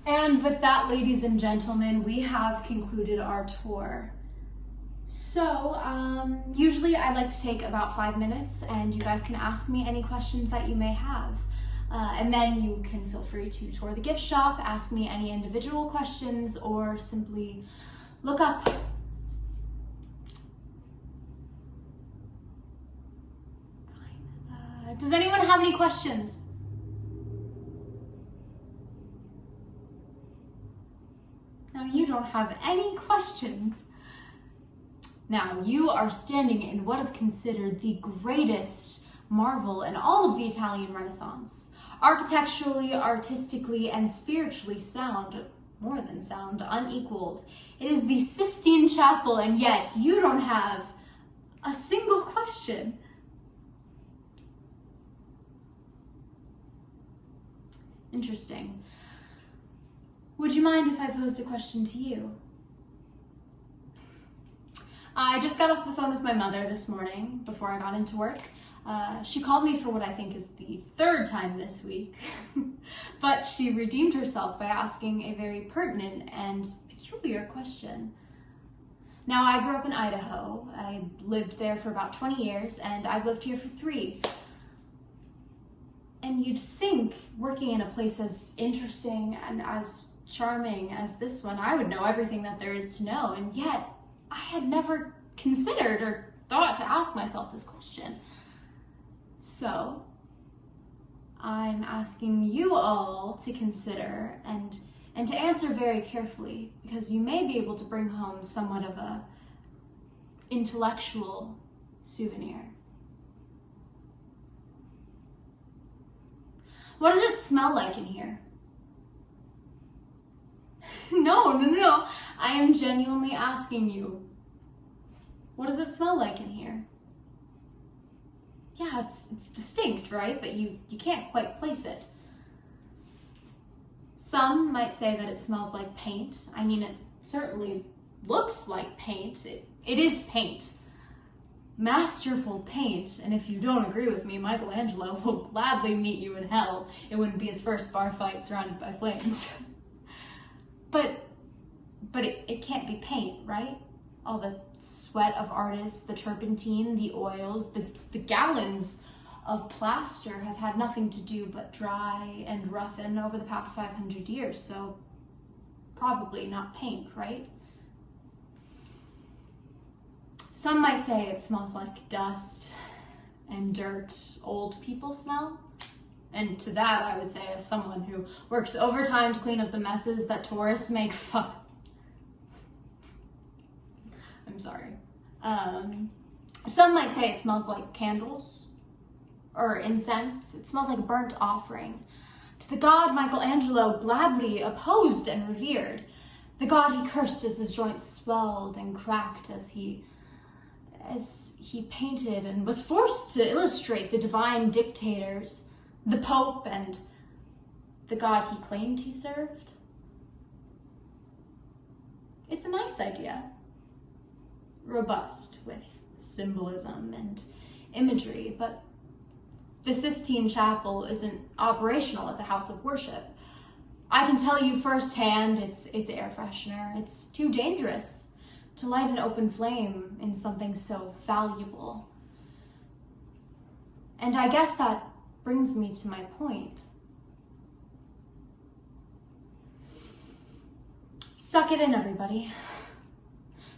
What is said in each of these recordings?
And with that, ladies and gentlemen, we have concluded our tour. So, usually I like to take about 5 minutes and you guys can ask me any questions that you may have. And then you can feel free to tour the gift shop, ask me any individual questions, or simply look up. Fine. Does anyone have any questions? No, you don't have any questions. Now, you are standing in what is considered the greatest marvel in all of the Italian Renaissance. Architecturally, artistically, and spiritually sound, more than sound, unequaled. It is the Sistine Chapel, and yet you don't have a single question. Interesting. Would you mind if I posed a question to you? I just got off the phone with my mother this morning before I got into work. She called me for what I think is the 3rd time this week, but she redeemed herself by asking a very pertinent and peculiar question. Now, I grew up in Idaho. I lived there for about 20 years, and I've lived here for 3. And you'd think, working in a place as interesting and as charming as this one, I would know everything that there is to know, and yet I had never considered or thought to ask myself this question. So, I'm asking you all to consider and to answer very carefully, because you may be able to bring home somewhat of a intellectual souvenir. What does it smell like in here? No. I am genuinely asking you. What does it smell like in here? Yeah, it's distinct, right? But you can't quite place it. Some might say that it smells like paint. I mean, it certainly looks like paint. It is paint. Masterful paint. And if you don't agree with me, Michelangelo will gladly meet you in hell. It wouldn't be his first bar fight surrounded by flames. But it can't be paint, right? All the sweat of artists, the turpentine, the oils, the gallons of plaster have had nothing to do but dry and roughen over the past 500 years, so probably not paint, right? Some might say it smells like dust and dirt, old people smell. And to that, I would say, as someone who works overtime to clean up the messes that tourists make, I'm sorry. Some might say it smells like candles or incense. It smells like a burnt offering to the god Michelangelo gladly opposed and revered, the god he cursed as his joints swelled and cracked as he painted and was forced to illustrate the divine dictators, the Pope, and the god he claimed he served. It's a nice idea, robust with symbolism and imagery, but the Sistine Chapel isn't operational as a house of worship. I can tell you firsthand, it's air freshener. It's too dangerous to light an open flame in something so valuable. And I guess that brings me to my point. Suck it in, everybody.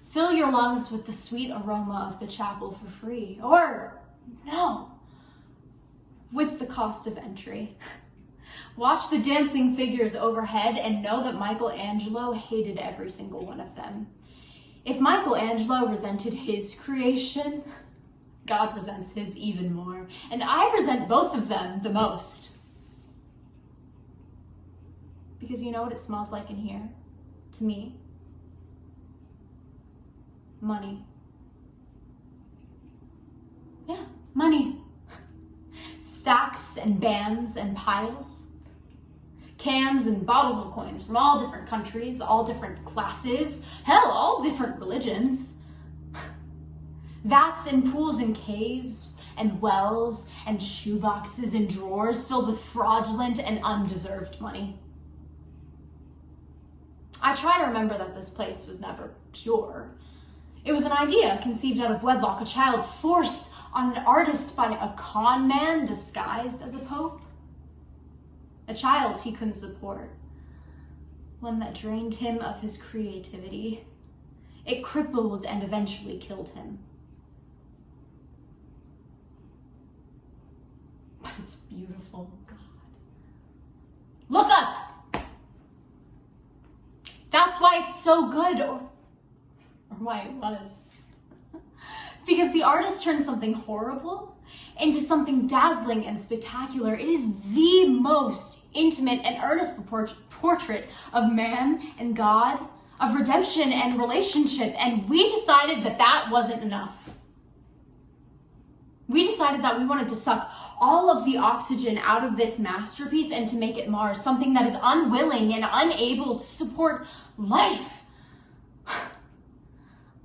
Fill your lungs with the sweet aroma of the chapel for free. Or, no, with the cost of entry. Watch the dancing figures overhead and know that Michelangelo hated every single one of them. If Michelangelo resented his creation, God resents his even more. And I resent both of them the most. Because you know what it smells like in here? To me? Money. Yeah, money. Stacks and bands and piles. Cans and bottles of coins from all different countries, all different classes, hell, all different religions. Vats and pools and caves and wells and shoeboxes and drawers filled with fraudulent and undeserved money. I try to remember that this place was never pure. It was an idea conceived out of wedlock, a child forced on an artist by a con man disguised as a pope. A child he couldn't support, one that drained him of his creativity. It crippled and eventually killed him. But it's beautiful, God. Look up! That's why it's so good, or why it was. Because the artist turned something horrible into something dazzling and spectacular. It is the most intimate and earnest portrait of man and God, of redemption and relationship, and we decided that that wasn't enough. We decided that we wanted to suck all of the oxygen out of this masterpiece and to make it Mars, something that is unwilling and unable to support life.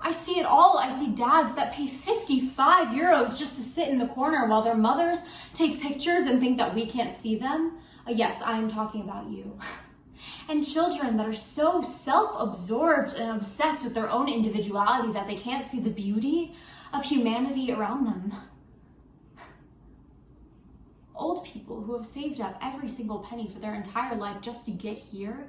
I see it all. I see dads that pay 55 euros just to sit in the corner while their mothers take pictures and think that we can't see them. Yes, I am talking about you. And children that are so self-absorbed and obsessed with their own individuality that they can't see the beauty of humanity around them. Old people who have saved up every single penny for their entire life just to get here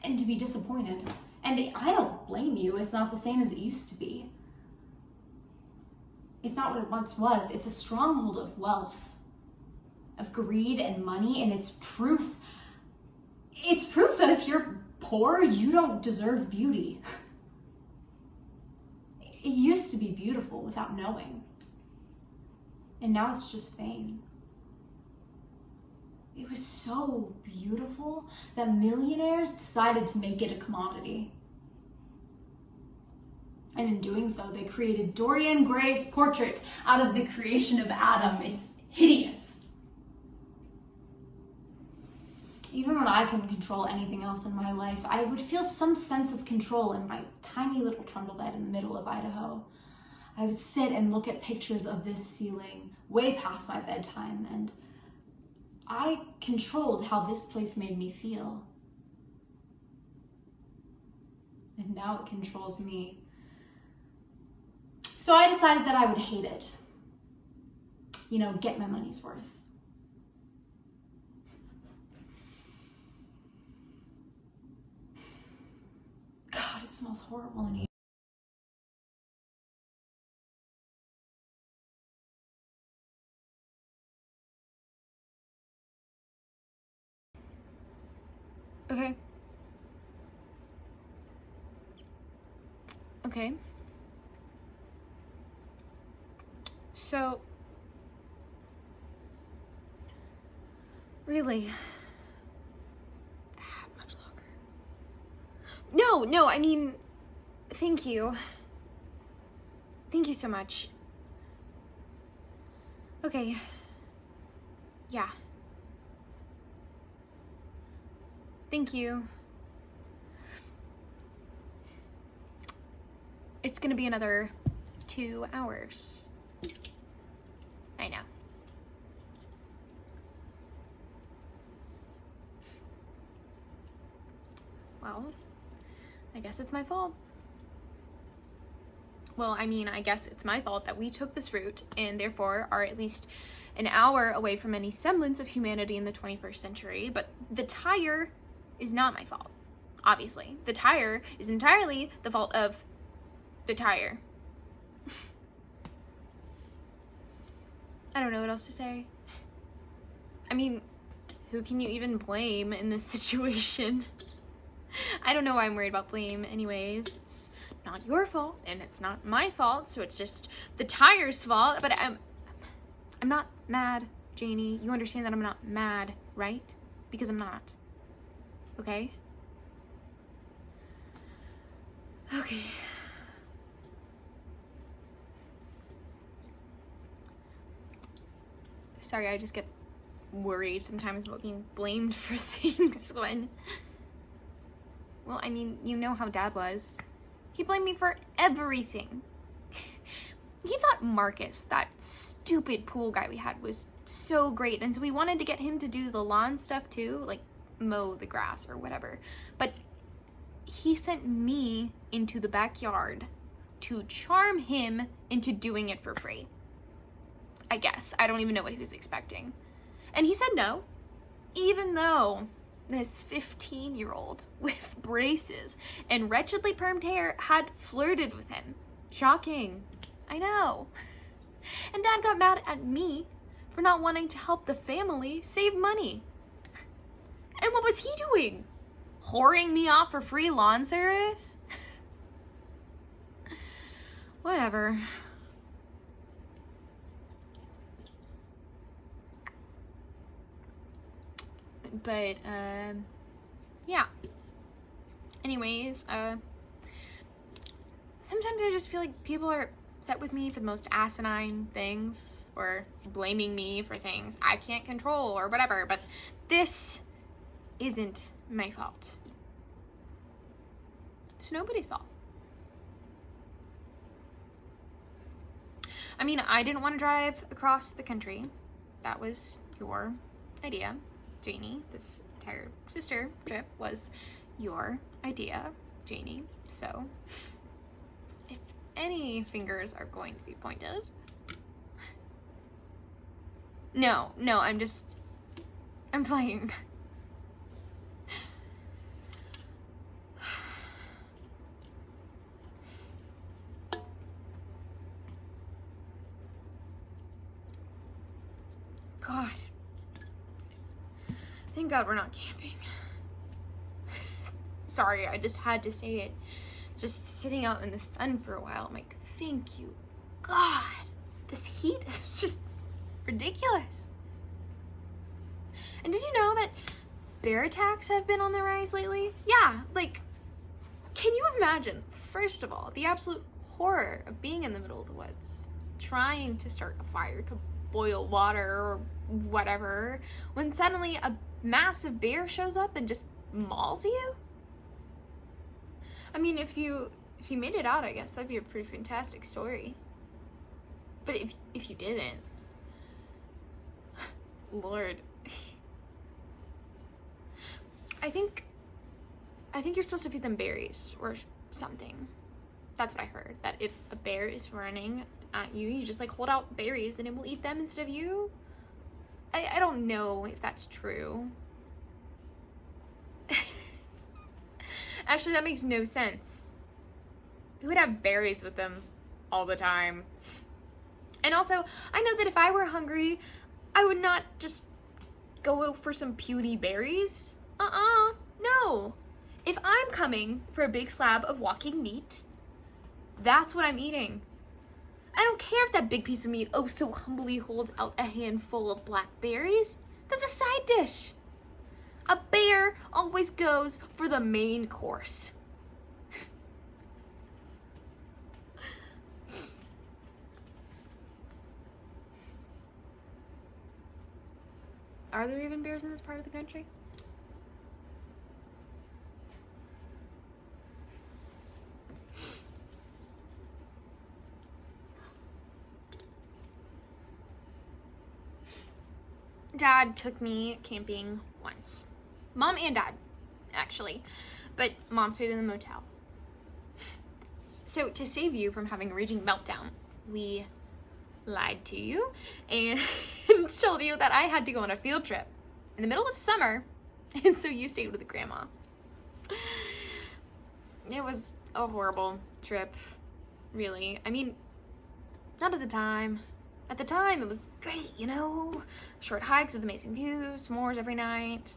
and to be disappointed. And I don't blame you. It's not the same as it used to be. It's not what it once was. It's a stronghold of wealth, of greed and money, and it's proof. It's proof that if you're poor, you don't deserve beauty. It used to be beautiful without knowing. And now it's just fame. It was so beautiful that millionaires decided to make it a commodity. And in doing so, they created Dorian Gray's portrait out of the creation of Adam. It's hideous. Even when I couldn't control anything else in my life, I would feel some sense of control in my tiny little trundle bed in the middle of Idaho. I would sit and look at pictures of this ceiling way past my bedtime, and I controlled how this place made me feel. And now it controls me. So I decided that I would hate it. Get my money's worth. God, it smells horrible in here. Okay. Okay. So, really, that much longer? No, I mean, thank you. Thank you so much. Okay. Yeah. Thank you. It's gonna be another 2 hours. I know. Well, I guess it's my fault. Well, I mean, I guess it's my fault that we took this route and therefore are at least an hour away from any semblance of humanity in the 21st century, but the tire is not my fault, obviously. The tire is entirely the fault of the tire. I don't know what else to say. I mean, who can you even blame in this situation? I don't know why I'm worried about blame anyways. It's not your fault and it's not my fault, so it's just the tire's fault. But I'm not mad, Janie. You understand that I'm not mad, right? Because I'm not. Okay? Okay. Sorry, I just get worried sometimes about being blamed for things when... Well, I mean, you know how Dad was. He blamed me for everything. He thought Marcus, that stupid pool guy we had, was so great, and so we wanted to get him to do the lawn stuff too, like mow the grass or whatever. But he sent me into the backyard to charm him into doing it for free. I guess. I don't even know what he was expecting. And he said no, even though this 15-year-old with braces and wretchedly permed hair had flirted with him. Shocking. I know. And Dad got mad at me for not wanting to help the family save money. And what was he doing? Whoring me off for free lawn service? Whatever. But, yeah. Anyways, sometimes I just feel like people are upset with me for the most asinine things, or blaming me for things I can't control, or whatever, but this isn't my fault. It's nobody's fault. I mean, I didn't want to drive across the country. That was your idea, Janie. This entire sister trip was your idea, Janie. So, if any fingers are going to be pointed... No, I'm playing. God. Thank God we're not camping. Sorry, I just had to say it. Just sitting out in the sun for a while, I'm like, thank you, God. This heat is just ridiculous. And did you know that bear attacks have been on the rise lately? Yeah, like, can you imagine, first of all, the absolute horror of being in the middle of the woods, trying to start a fire to boil water or whatever, when suddenly a massive bear shows up and just mauls you? I mean, if you made it out, I guess that'd be a pretty fantastic story. But if you didn't, Lord, I think you're supposed to feed them berries or something. That's what I heard. That if a bear is running at you, you just like hold out berries and it will eat them instead of you. I don't know if that's true. Actually, that makes no sense. Who would have berries with them all the time? And also, I know that if I were hungry, I would not just go for some puny berries. No. If I'm coming for a big slab of walking meat, that's what I'm eating. I don't care if that big piece of meat oh so humbly holds out a handful of blackberries. That's a side dish. A bear always goes for the main course. Are there even bears in this part of the country? Dad took me camping once. Mom and Dad, actually. But Mom stayed in the motel. So to save you from having a raging meltdown, we lied to you and told you that I had to go on a field trip in the middle of summer, and so you stayed with Grandma. It was a horrible trip, really. I mean, not at the time. At the time, it was great, you know? Short hikes with amazing views, s'mores every night,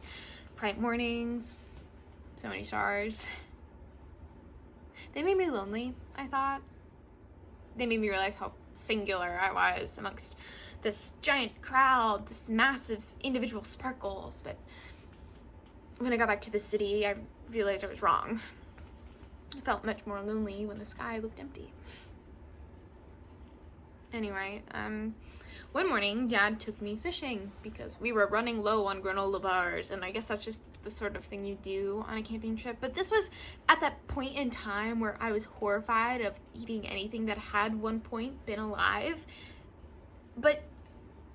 bright mornings, so many stars. They made me lonely, I thought. They made me realize how singular I was amongst this giant crowd, this massive individual sparkles. But when I got back to the city, I realized I was wrong. I felt much more lonely when the sky looked empty. Anyway, one morning, Dad took me fishing because we were running low on granola bars, and I guess that's just the sort of thing you do on a camping trip. But this was at that point in time where I was horrified of eating anything that had one point been alive. But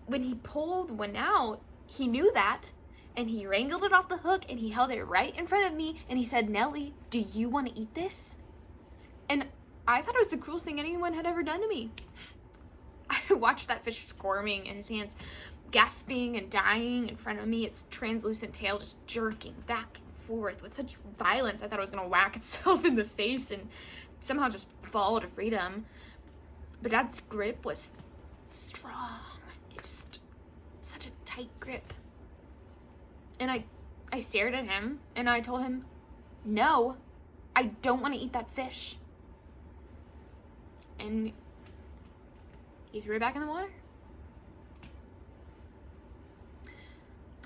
when he pulled one out, he knew that, and he wrangled it off the hook and he held it right in front of me and he said, "Nellie, do you want to eat this?" And I thought it was the cruelest thing anyone had ever done to me. I watched that fish squirming in his hands, gasping and dying in front of me, its translucent tail just jerking back and forth with such violence. I thought it was going to whack itself in the face and somehow just fall to freedom. But Dad's grip was strong. It's just such a tight grip. And I stared at him and I told him, "No, I don't want to eat that fish." And he threw it back in the water.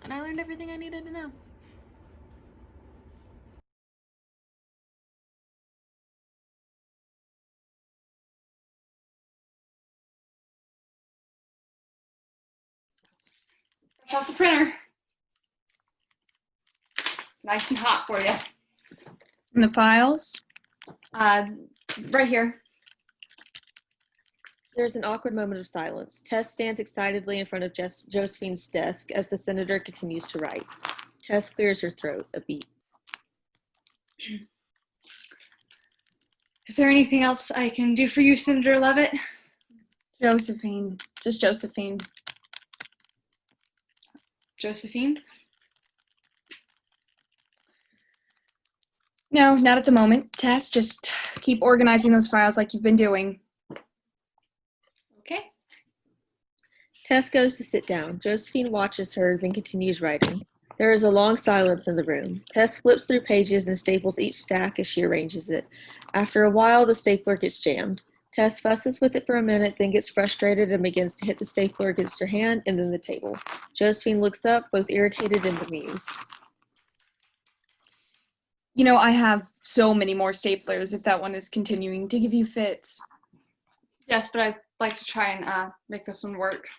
And I learned everything I needed to know. Fresh off the printer. Nice and hot for you. And the files? Right here. There's an awkward moment of silence. Tess stands excitedly in front of Josephine's desk as the senator continues to write. Tess clears her throat a beat. Is there anything else I can do for you, Senator Levitt? Josephine. Just Josephine. Josephine? No, not at the moment. Tess, just keep organizing those files like you've been doing. Okay. Tess goes to sit down. Josephine watches her, then continues writing. There is a long silence in the room. Tess flips through pages and staples each stack as she arranges it. After a while, the stapler gets jammed. Tess fusses with it for a minute, then gets frustrated and begins to hit the stapler against her hand and then the table. Josephine looks up, both irritated and bemused. You know, I have so many more staplers if that one is continuing to give you fits. Yes, but I'd like to try and make this one work.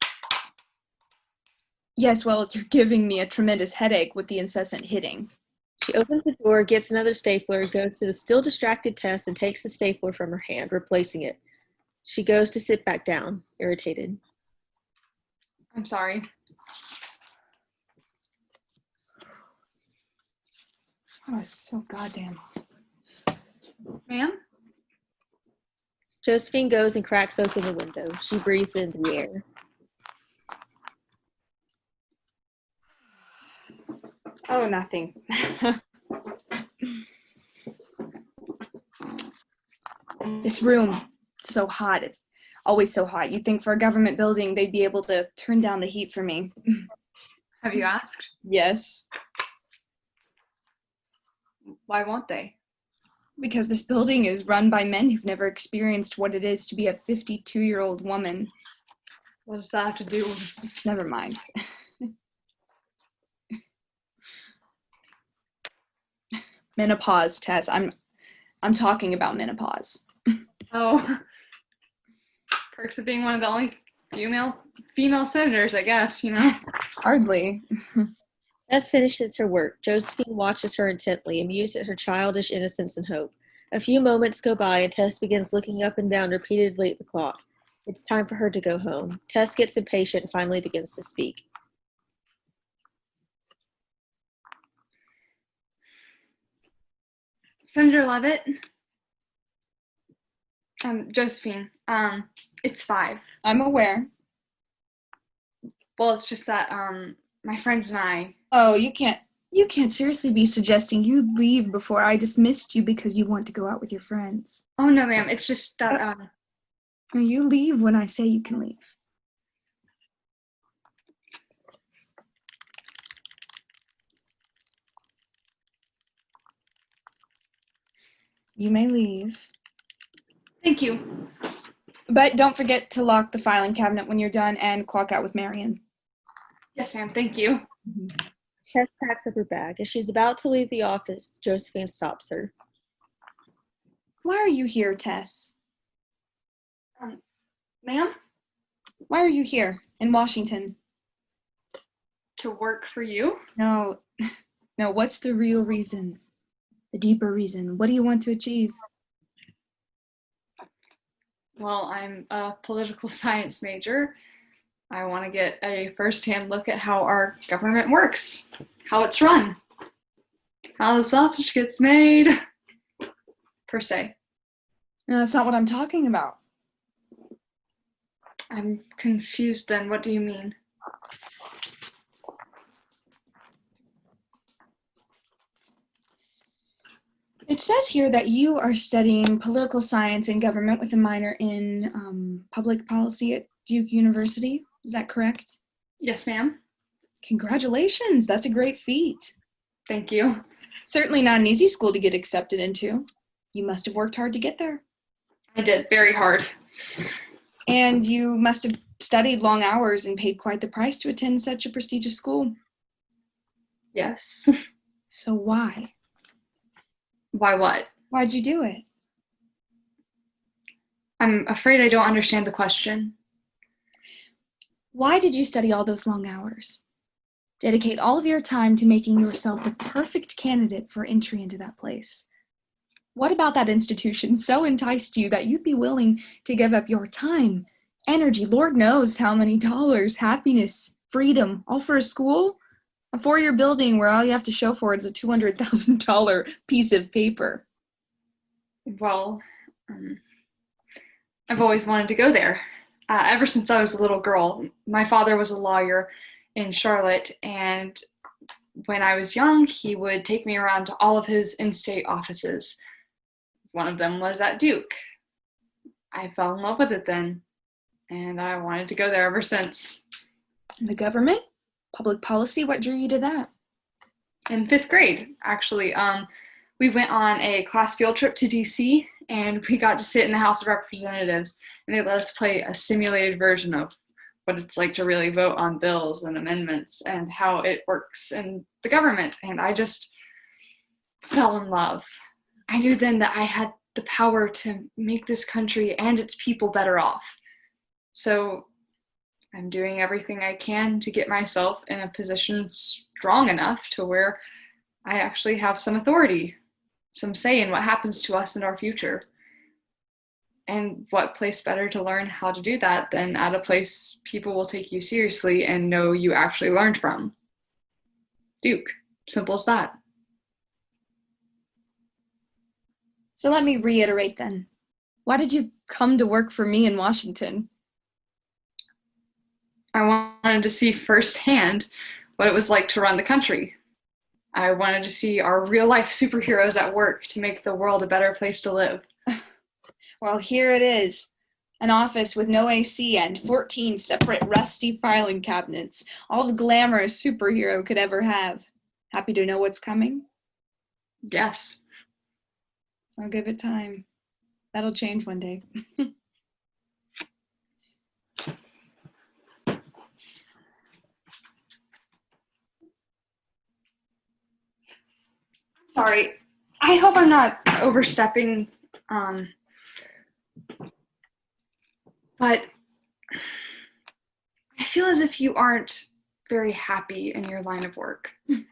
Yes, well, you're giving me a tremendous headache with the incessant hitting. She opens the door, gets another stapler, goes to the still distracted Tess and takes the stapler from her hand, replacing it. She goes to sit back down, irritated. I'm sorry. Oh, it's so goddamn. Ma'am? Josephine goes and cracks open the window. She breathes into the air. Oh, nothing. This room, it's so hot. It's always so hot. You'd think for a government building, they'd be able to turn down the heat for me. Have you asked? Yes, Why won't they? because this building is run by men who've never experienced what it is to be a 52-year-old woman. What does that have to do with... Never mind. Menopause, Tess. I'm talking about menopause. Oh. Perks of being one of the only female senators, I guess, you know? Hardly. Tess finishes her work. Josephine watches her intently, amused at her childish innocence and hope. A few moments go by, and Tess begins looking up and down repeatedly at the clock. It's time for her to go home. Tess gets impatient and finally begins to speak. Senator Levitt? Josephine, it's 5. I'm aware. Well, it's just that, my friends and I... Oh, you can't seriously be suggesting you leave before I dismissed you because you want to go out with your friends. Oh, no, ma'am, it's just that, No, you leave when I say you can leave. You may leave. Thank you. But don't forget to lock the filing cabinet when you're done and clock out with Marion. Yes, ma'am, thank you. Tess packs up her bag. As she's about to leave the office, Josephine stops her. Why are you here, Tess? Ma'am? Why are you here in Washington? To work for you? No, what's the real reason? The deeper reason. What do you want to achieve? Well, I'm a political science major. I want to get a firsthand look at how our government works, how it's run, how the sausage gets made, per se. No, that's not what I'm talking about. I'm confused then. What do you mean? It says here that you are studying political science and government with a minor in public policy at Duke University. Is that correct? Yes, ma'am. Congratulations. That's a great feat. Thank you. Certainly not an easy school to get accepted into. You must have worked hard to get there. I did very hard. And you must have studied long hours and paid quite the price to attend such a prestigious school. Yes. So why? Why what? Why'd you do it? I'm afraid I don't understand the question. Why did you study all those long hours? Dedicate all of your time to making yourself the perfect candidate for entry into that place. What about that institution so enticed you that you'd be willing to give up your time, energy, Lord knows how many dollars, happiness, freedom, all for a school? A 4-year building where all you have to show for it is a $200,000 piece of paper. Well, I've always wanted to go there. Ever since I was a little girl. My father was a lawyer in Charlotte, and when I was young, he would take me around to all of his in-state offices. One of them was at Duke. I fell in love with it then, and I wanted to go there ever since. The government? Public policy? What drew you to that? In 5th grade, actually. We went on a class field trip to DC, and we got to sit in the House of Representatives, and they let us play a simulated version of what it's like to really vote on bills and amendments and how it works in the government. And I just fell in love. I knew then that I had the power to make this country and its people better off. So I'm doing everything I can to get myself in a position strong enough to where I actually have some authority, some say in what happens to us in our future. And what place better to learn how to do that than at a place people will take you seriously and know you actually learned from? Duke. Simple as that. So let me reiterate then. Why did you come to work for me in Washington? I wanted to see firsthand what it was like to run the country. I wanted to see our real-life superheroes at work to make the world a better place to live. Well, here it is. An office with no AC and 14 separate rusty filing cabinets. All the glamour a superhero could ever have. Happy to know what's coming? Yes. I'll give it time. That'll change one day. Sorry. I hope I'm not overstepping, but I feel as if you aren't very happy in your line of work. Well,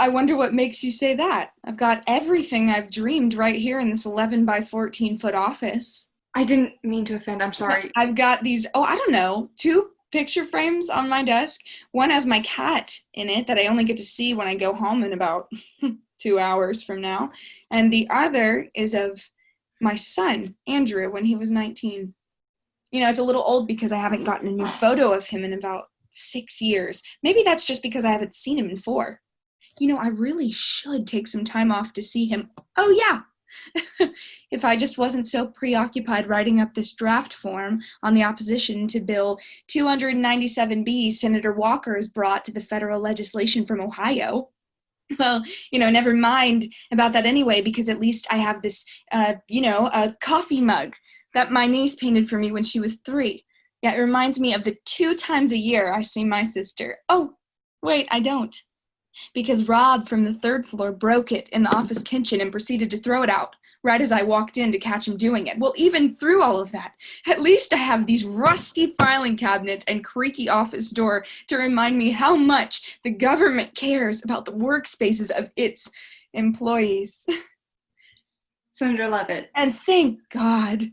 I wonder what makes you say that. I've got everything I've dreamed right here in this 11 by 14 foot office. I didn't mean to offend. I'm sorry. I've got these, 2 picture frames on my desk. One has my cat in it that I only get to see when I go home in about 2 hours from now. And the other is of my son, Andrew, when he was 19. You know, it's a little old because I haven't gotten a new photo of him in about 6 years. Maybe that's just because I haven't seen him in 4. You know, I really should take some time off to see him. Oh, yeah. If I just wasn't so preoccupied writing up this draft form on the opposition to Bill 297B Senator Walker has brought to the federal legislation from Ohio. Well, you know, never mind about that anyway, because at least I have this, a coffee mug that my niece painted for me when she was 3. Yeah, it reminds me of the 2 times a year I see my sister. Oh, wait, I don't. Because Rob from the 3rd floor broke it in the office kitchen and proceeded to throw it out right as I walked in to catch him doing it. Well, even through all of that, at least I have these rusty filing cabinets and creaky office door to remind me how much the government cares about the workspaces of its employees. Senator Levitt. And thank God.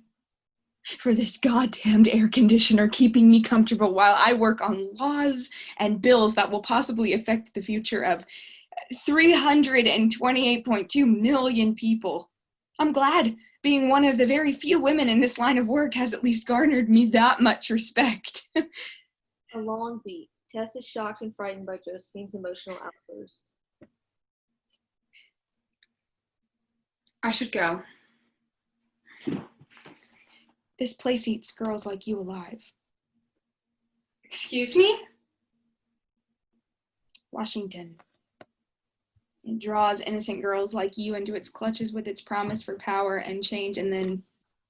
for this goddamned air conditioner keeping me comfortable while I work on laws and bills that will possibly affect the future of 328.2 million people. I'm glad being one of the very few women in this line of work has at least garnered me that much respect. A long beat. Tess is shocked and frightened by Josephine's emotional outburst. I should go. This place eats girls like you alive. Excuse me? Washington. It draws innocent girls like you into its clutches with its promise for power and change, and then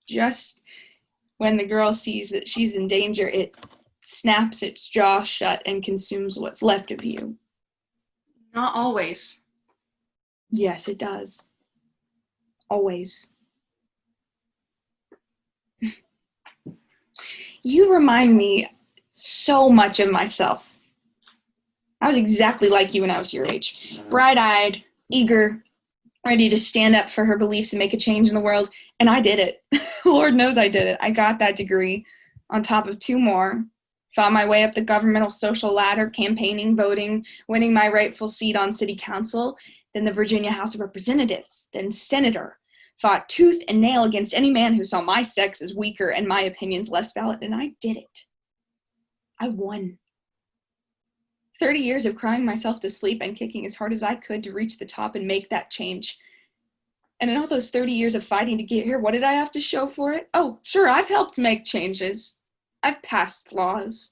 just when the girl sees that she's in danger, it snaps its jaw shut and consumes what's left of you. Not always. Yes, it does. Always. You remind me so much of myself. I was exactly like you when I was your age. Bright-eyed, eager, ready to stand up for her beliefs and make a change in the world. And I did it. Lord knows I did it. I got that degree on top of 2 more. Fought my way up the governmental social ladder, campaigning, voting, winning my rightful seat on city council, then the Virginia House of Representatives, then senator. Fought tooth and nail against any man who saw my sex as weaker and my opinions less valid, and I did it. I won. 30 years of crying myself to sleep and kicking as hard as I could to reach the top and make that change. And in all those 30 years of fighting to get here, what did I have to show for it? Oh, sure, I've helped make changes. I've passed laws.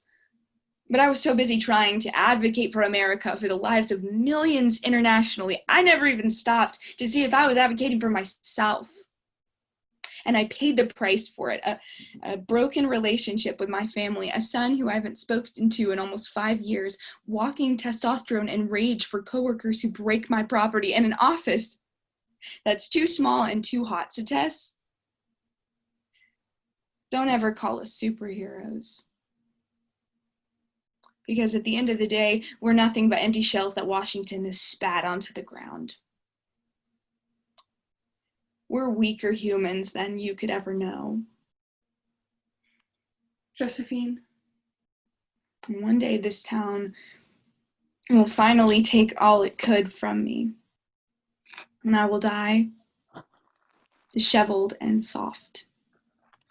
But I was so busy trying to advocate for America, for the lives of millions internationally, I never even stopped to see if I was advocating for myself. And I paid the price for it. A broken relationship with my family, a son who I haven't spoken to in almost 5 years, walking testosterone and rage for coworkers who break my property, and an office that's too small and too hot. So Tess, don't ever call us superheroes. Because at the end of the day, we're nothing but empty shells that Washington has spat onto the ground. We're weaker humans than you could ever know. Josephine? One day this town will finally take all it could from me. And I will die disheveled and soft.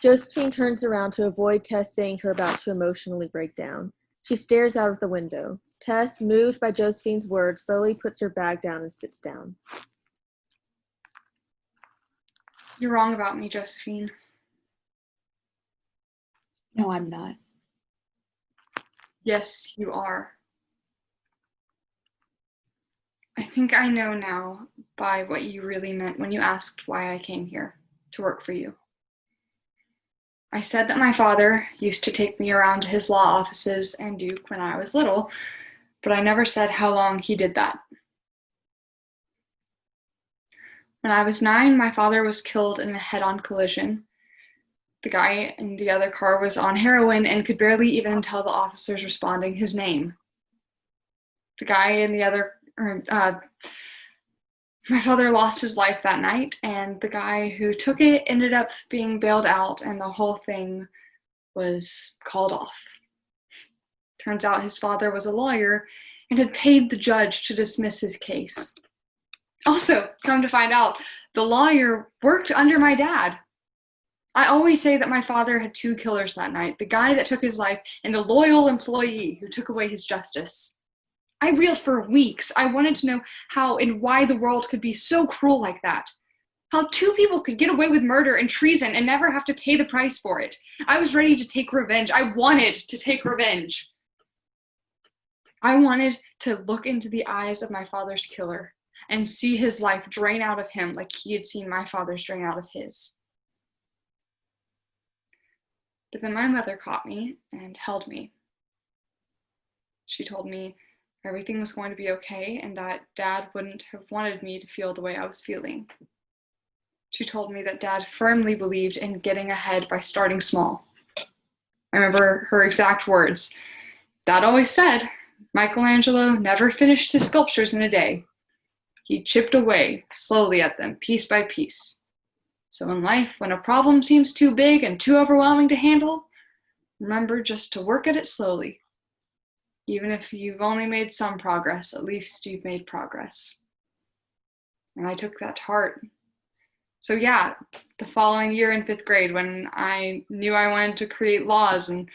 Josephine turns around to avoid Tess saying her about to emotionally break down. She stares out of the window. Tess, moved by Josephine's words, slowly puts her bag down and sits down. You're wrong about me, Josephine. No, I'm not. Yes, you are. I think I know now by what you really meant when you asked why I came here to work for you. I said that my father used to take me around to his law offices and Duke when I was little, but I never said how long he did that. When I was 9, my father was killed in a head-on collision. The guy in the other car was on heroin and could barely even tell the officers responding his name. The guy in the other, my father lost his life that night, and the guy who took it ended up being bailed out, and the whole thing was called off. Turns out his father was a lawyer and had paid the judge to dismiss his case. Also, come to find out, the lawyer worked under my dad. I always say that my father had 2 killers that night, the guy that took his life and the loyal employee who took away his justice. I reeled for weeks. I wanted to know how and why the world could be so cruel like that. How 2 people could get away with murder and treason and never have to pay the price for it. I was ready to take revenge. I wanted to take revenge. I wanted to look into the eyes of my father's killer and see his life drain out of him like he had seen my father's drain out of his. But then my mother caught me and held me. She told me everything was going to be okay and that Dad wouldn't have wanted me to feel the way I was feeling. She told me that Dad firmly believed in getting ahead by starting small. I remember her exact words. Dad always said, Michelangelo never finished his sculptures in a day. He chipped away slowly at them, piece by piece. So in life, when a problem seems too big and too overwhelming to handle, remember just to work at it slowly. Even if you've only made some progress, at least you've made progress. And I took that to heart. So yeah, the following year in 5th grade, when I knew I wanted to create laws and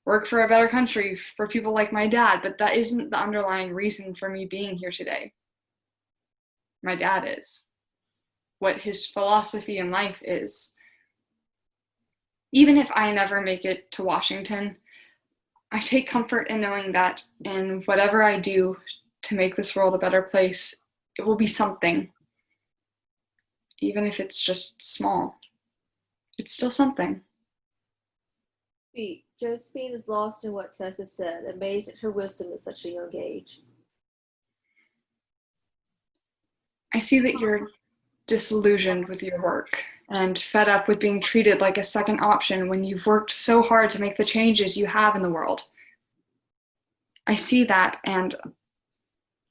work for a better country for people like my dad, but that isn't the underlying reason for me being here today. My dad is. What his philosophy in life is. Even if I never make it to Washington, I take comfort in knowing that in whatever I do to make this world a better place, it will be something. Even if it's just small, it's still something. Pete, Josephine is lost in what Tessa said, amazed at her wisdom at such a young age. I see that you're disillusioned with your work and fed up with being treated like a second option when you've worked so hard to make the changes you have in the world. I see that, and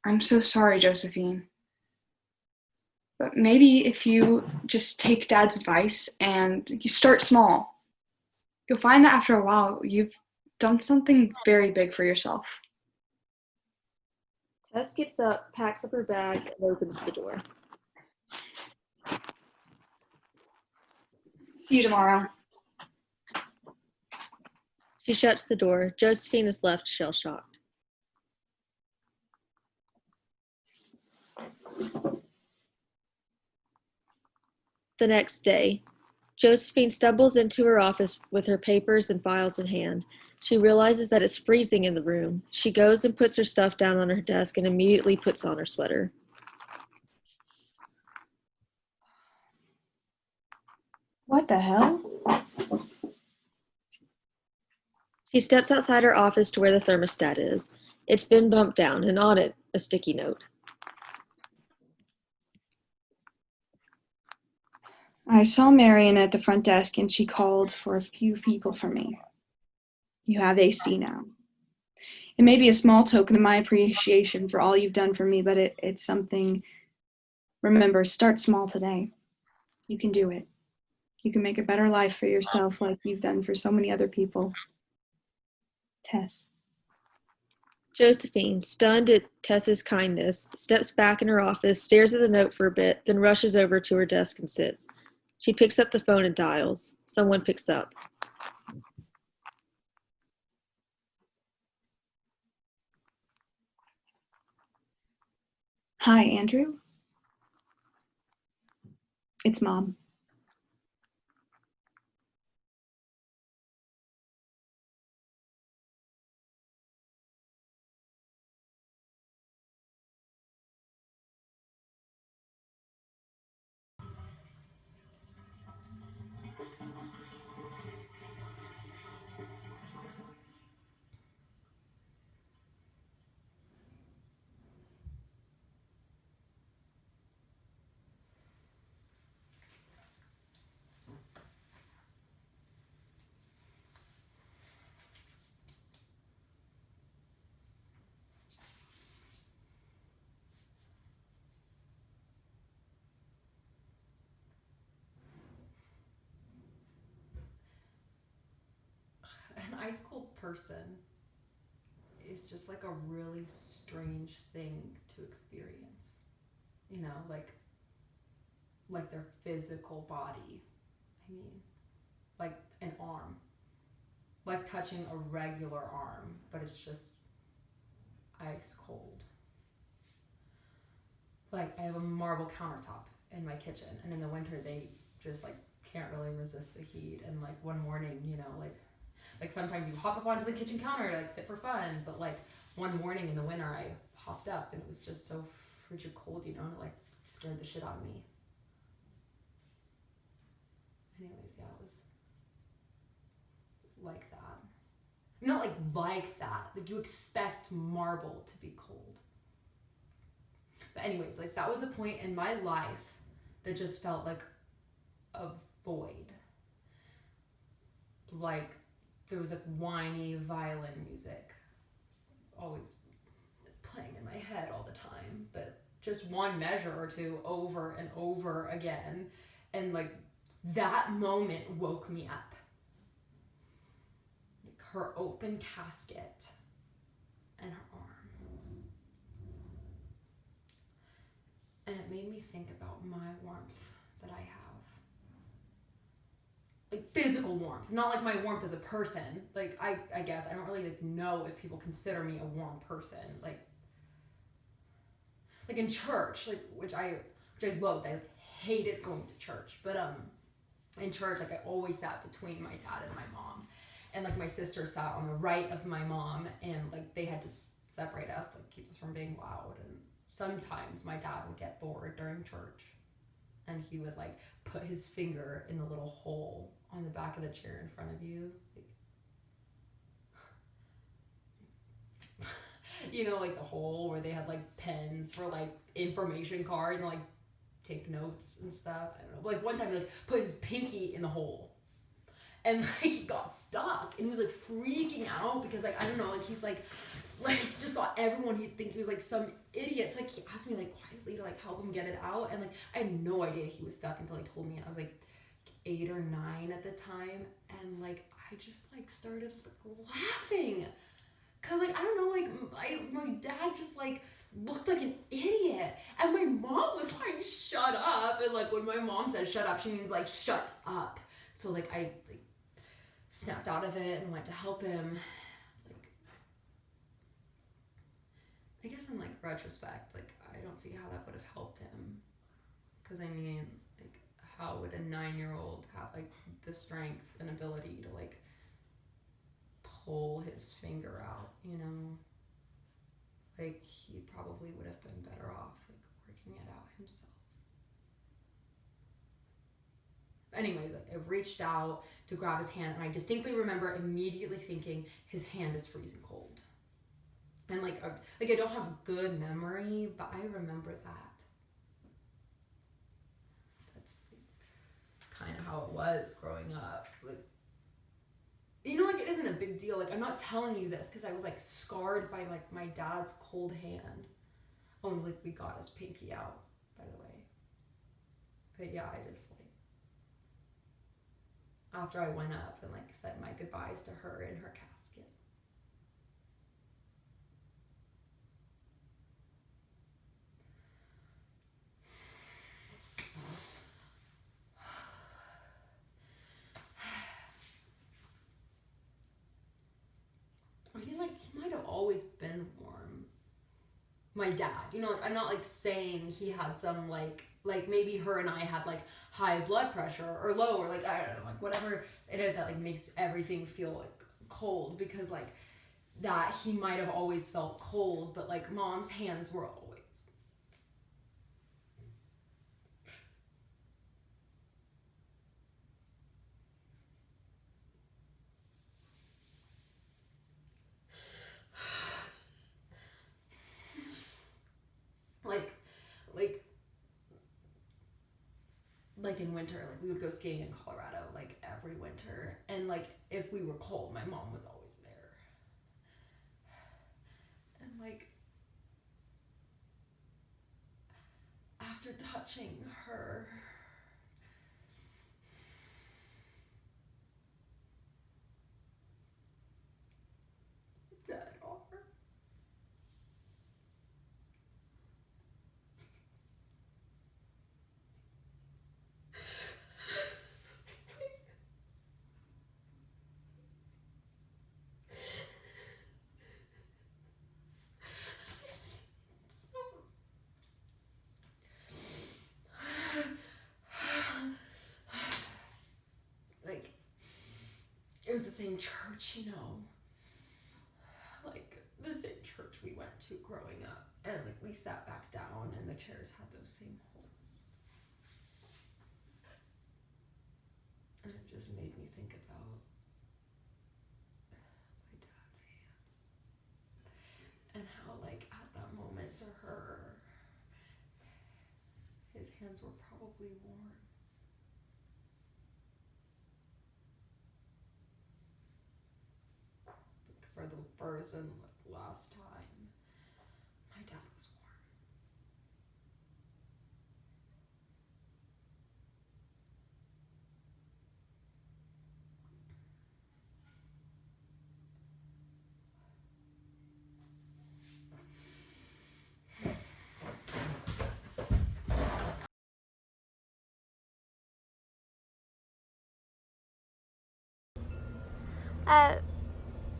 I'm so sorry, Josephine. But maybe if you just take Dad's advice and you start small, you'll find that after a while you've done something very big for yourself. Tess gets up, packs up her bag, and opens the door. See you tomorrow. She shuts the door. Josephine is left shell-shocked. The next day, Josephine stumbles into her office with her papers and files in hand. She realizes that it's freezing in the room. She goes and puts her stuff down on her desk and immediately puts on her sweater. What the hell? She steps outside her office to where the thermostat is. It's been bumped down, and on it, a sticky note. I saw Marion at the front desk and she called for a few people for me. You have AC now. It may be a small token of my appreciation for all you've done for me, but it's something. Remember, start small today. You can do it. You can make a better life for yourself like you've done for so many other people. Tess. Josephine, stunned at Tess's kindness, steps back in her office, stares at the note for a bit, then rushes over to her desk and sits. She picks up the phone and dials. Someone picks up. Hi, Andrew. It's Mom. An ice cold person is just like a really strange thing to experience. You know, like their physical body. I mean, like an arm. Like touching a regular arm, but it's just ice cold. Like I have a marble countertop in my kitchen, and in the winter they just like can't really resist the heat. And like one morning, you know, like sometimes you hop up onto the kitchen counter to like sit for fun, but like one morning in the winter I hopped up and it was just so frigid cold, you know, and it like scared the shit out of me. Anyways, yeah, it was like that. Not like that. Like you expect marble to be cold. But anyways, like that was a point in my life that just felt like a void. Like there was like whiny violin music always playing in my head all the time, but just one measure or two over and over again, and like that moment woke me up. Like her open casket and her arm. And it made me think about my warmth that I have. Like physical warmth, not like my warmth as a person. Like I guess I don't really like know if people consider me a warm person. Like in church, like which I loved. I hated going to church, but in church, like I always sat between my dad and my mom, and like my sister sat on the right of my mom, and like they had to separate us to keep us from being loud. And sometimes my dad would get bored during church, and he would like put his finger in the little hole on the back of the chair in front of you, like, you know, like the hole where they had like pens for like information cards and like take notes and stuff. I don't know. Like one time he like put his pinky in the hole, and like he got stuck, and he was like freaking out because like I don't know, like he's like just thought everyone he'd think he was like some idiot. So like he asked me like quietly to like help him get it out, and like I had no idea he was stuck until he told me, and I was like 8 or 9 at the time, and like I just like started laughing because like I don't know, like my dad just like looked like an idiot, and my mom was like shut up, and like when my mom says shut up, she means like shut up. So like I like snapped out of it and went to help him. Like I guess in like retrospect, like I don't see how that would have helped him, because I mean like how would a 9-year-old have like the strength and ability to like pull his finger out, you know? Like he probably would have been better off like working it out himself. Anyways, like I reached out to grab his hand, and I distinctly remember immediately thinking his hand is freezing cold. And like I don't have a good memory, but I remember that. That's kind of how it was growing up. Like, you know, like it isn't a big deal. Like I'm not telling you this because I was like scarred by like my dad's cold hand. Oh, and like we got his pinky out, by the way. But yeah, I just like after I went up and like said my goodbyes to her in her casket. I feel like he might have always been warm. My dad, you know, like I'm not like saying he had some like maybe her and I had like high blood pressure or low, or like I don't know, like whatever it is that like makes everything feel like cold, because like that he might have always felt cold, but like mom's hands were always like in winter, like we would go skiing in Colorado like every winter, and like if we were cold, my mom was always there. And like after touching her, dead arm, like it was the same church, you know, like the same church we went to growing up, and like we sat back down and the chairs had those same holes, and it just made me think about my dad's hands, and how like at that moment to her, his hands were probably warm. For the first and last time, my dad was warm.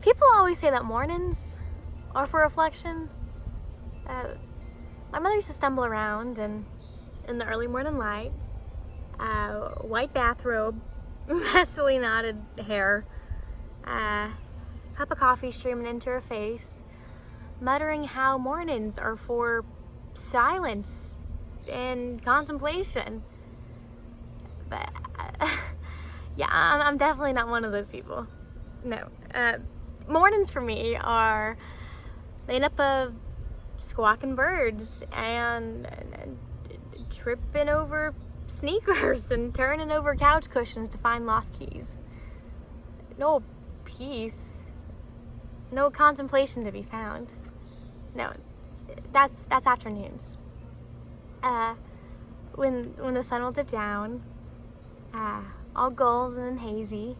People always say that mornings are for reflection. My mother used to stumble around and in the early morning light, white bathrobe, messily knotted hair, cup of coffee streaming into her face, muttering how mornings are for silence and contemplation. But yeah, I'm definitely not one of those people. No. Mornings for me are made up of squawking birds and tripping over sneakers and turning over couch cushions to find lost keys. No peace, no contemplation to be found. No, that's afternoons. When the sun will dip down, all golden and hazy,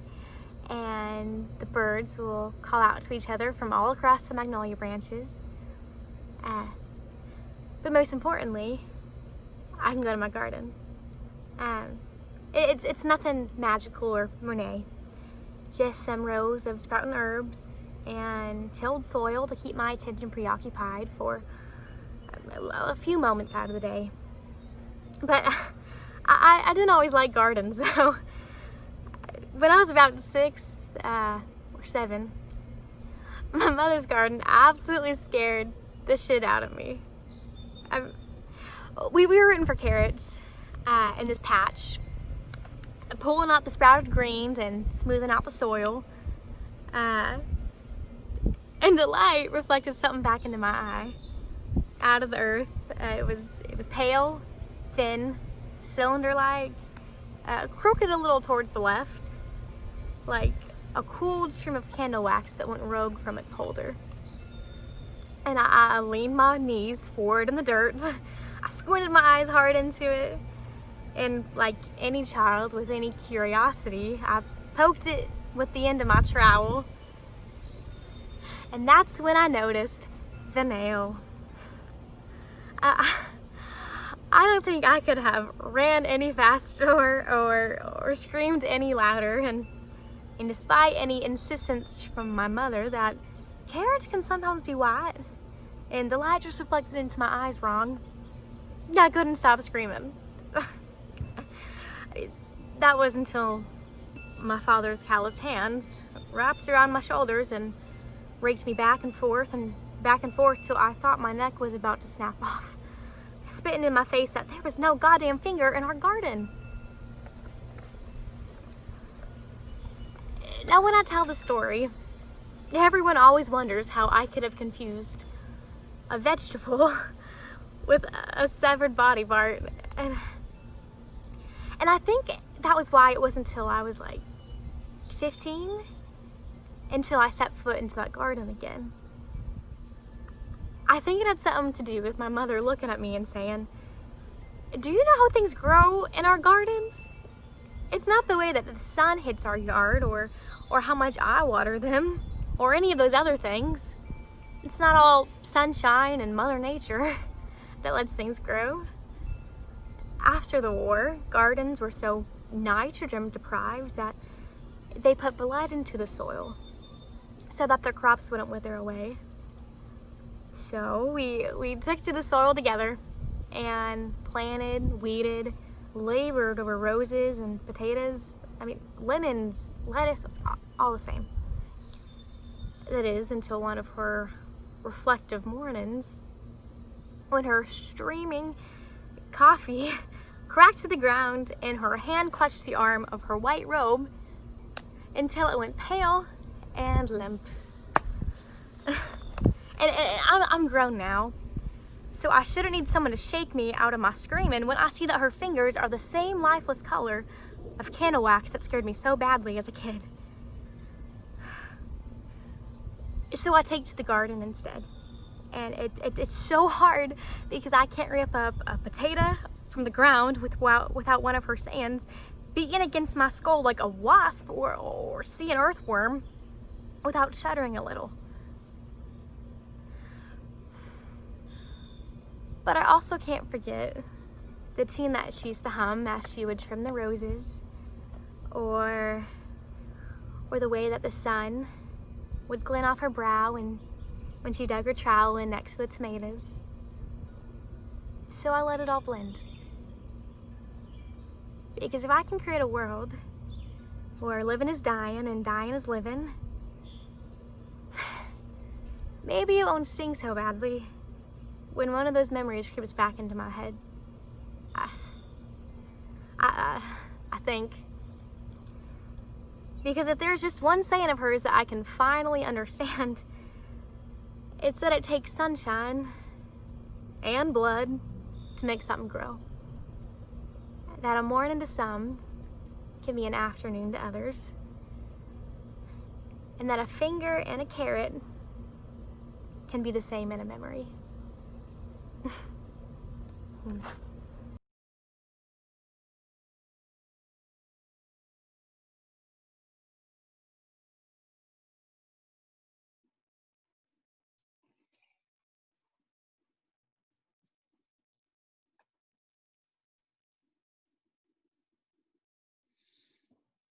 and the birds will call out to each other from all across the magnolia branches. But most importantly, I can go to my garden. It's nothing magical or Monet, just some rows of sprouting herbs and tilled soil to keep my attention preoccupied for a few moments out of the day. But I didn't always like gardens, though. When I was about 6 or 7, my mother's garden absolutely scared the shit out of me. We were rooting for carrots in this patch, pulling out the sprouted greens and smoothing out the soil. And the light reflected something back into my eye, out of the earth. It was pale, thin, cylinder-like, crooked a little towards the left, like a cooled stream of candle wax that went rogue from its holder. And I leaned my knees forward in the dirt. I squinted my eyes hard into it. And like any child with any curiosity, I poked it with the end of my trowel. And that's when I noticed the nail. I don't think I could have ran any faster or screamed any louder. And despite any insistence from my mother that carrots can sometimes be white, and the light just reflected into my eyes wrong, I couldn't stop screaming. That was until my father's calloused hands wrapped around my shoulders and raked me back and forth till I thought my neck was about to snap off, spitting in my face that there was no goddamn finger in our garden. Now, when I tell the story, everyone always wonders how I could have confused a vegetable with a severed body part. And I think that was why it wasn't until I was like 15 until I set foot into that garden again. I think it had something to do with my mother looking at me and saying, "Do you know how things grow in our garden? It's not the way that the sun hits our yard or how much I water them or any of those other things. It's not all sunshine and Mother Nature that lets things grow." After the war, gardens were so nitrogen deprived that they put blood into the soil so that their crops wouldn't wither away. So we took to the soil together and planted, weeded, labored over roses and potatoes, lemons, lettuce, all the same. That is, until one of her reflective mornings, when her streaming coffee cracked to the ground and her hand clutched the arm of her white robe until it went pale and limp. And I'm grown now, so I shouldn't need someone to shake me out of my screaming when I see that her fingers are the same lifeless color of candle wax that scared me so badly as a kid. So I take to the garden instead. And it's so hard because I can't rip up a potato from the ground without one of her sands beating against my skull like a wasp or see an earthworm without shuddering a little. But I also can't forget the tune that she used to hum as she would trim the roses, or or the way that the sun would glint off her brow when she dug her trowel in next to the tomatoes. So I let it all blend. Because if I can create a world where living is dying and dying is living, maybe it won't sting so badly when one of those memories creeps back into my head. I think. Because if there's just one saying of hers that I can finally understand, it's that it takes sunshine and blood to make something grow. That a morning to some can be an afternoon to others. And that a finger and a carrot can be the same in a memory.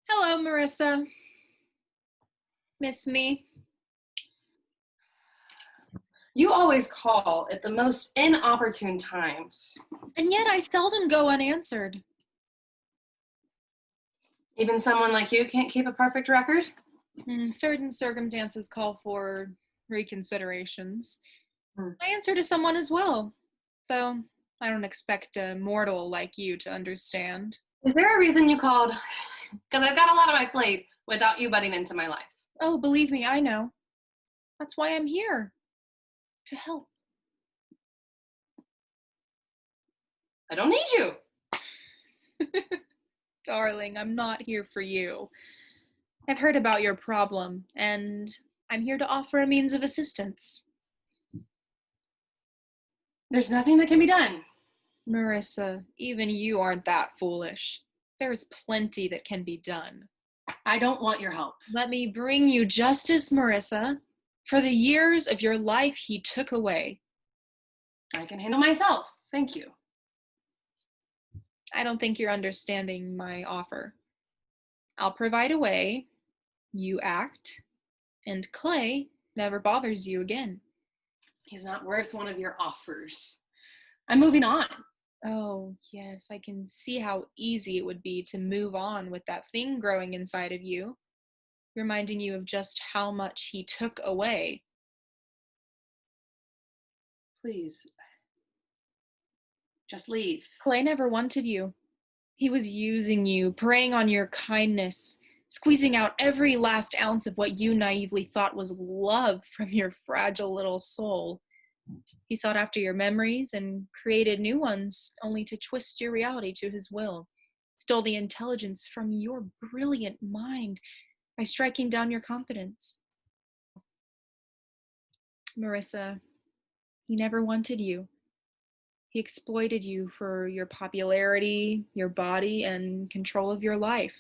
Hello, Marissa. Miss me? You always call at the most inopportune times. And yet I seldom go unanswered. Even someone like you can't keep a perfect record? Certain circumstances call for reconsiderations. I answer to someone as well, though I don't expect a mortal like you to understand. Is there a reason you called? Because I've got a lot on my plate without you butting into my life. Oh, believe me, I know. That's why I'm here. To help. I don't need you. Darling, I'm not here for you. I've heard about your problem, and I'm here to offer a means of assistance. There's nothing that can be done. Marissa, even you aren't that foolish. There's plenty that can be done. I don't want your help. Let me bring you justice, Marissa, for the years of your life he took away. I can handle myself. Thank you. I don't think you're understanding my offer. I'll provide a way, you act, and Clay never bothers you again. He's not worth one of your offers. I'm moving on. Oh, yes, I can see how easy it would be to move on with that thing growing inside of you, reminding you of just how much he took away. Please. Just leave. Clay never wanted you. He was using you, preying on your kindness, squeezing out every last ounce of what you naively thought was love from your fragile little soul. He sought after your memories and created new ones, only to twist your reality to his will, stole the intelligence from your brilliant mind by striking down your confidence. Marissa, he never wanted you. He exploited you for your popularity, your body, and control of your life.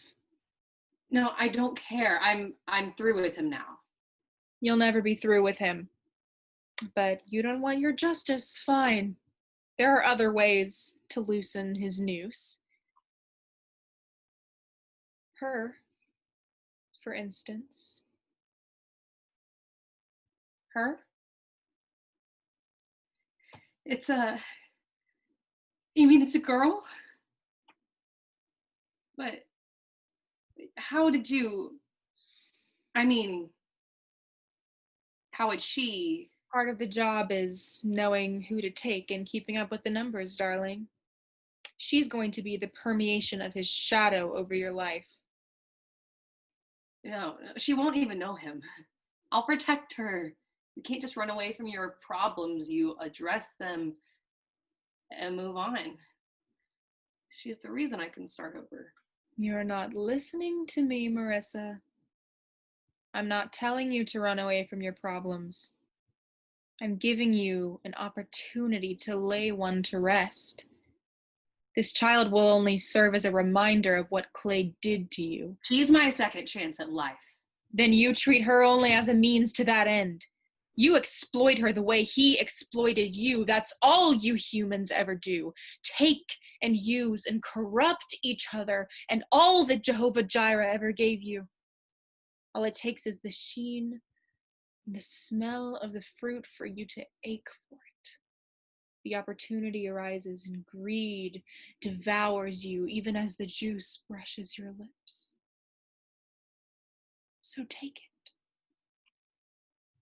No, I don't care. I'm through with him now. You'll never be through with him. But you don't want your justice, fine. There are other ways to loosen his noose. Her, for instance. Her? You mean it's a girl? But how did you, how would she? Part of the job is knowing who to take and keeping up with the numbers, darling. She's going to be the permeation of his shadow over your life. No, she won't even know him. I'll protect her. You can't just run away from your problems. You address them and move on. She's the reason I can start over. You're not listening to me, Marissa. I'm not telling you to run away from your problems. I'm giving you an opportunity to lay one to rest. This child will only serve as a reminder of what Clay did to you. She's my second chance at life. Then you treat her only as a means to that end. You exploit her the way he exploited you. That's all you humans ever do. Take and use and corrupt each other and all that Jehovah Jireh ever gave you. All it takes is the sheen and the smell of the fruit for you to ache for it. The opportunity arises and greed devours you even as the juice brushes your lips. So take it.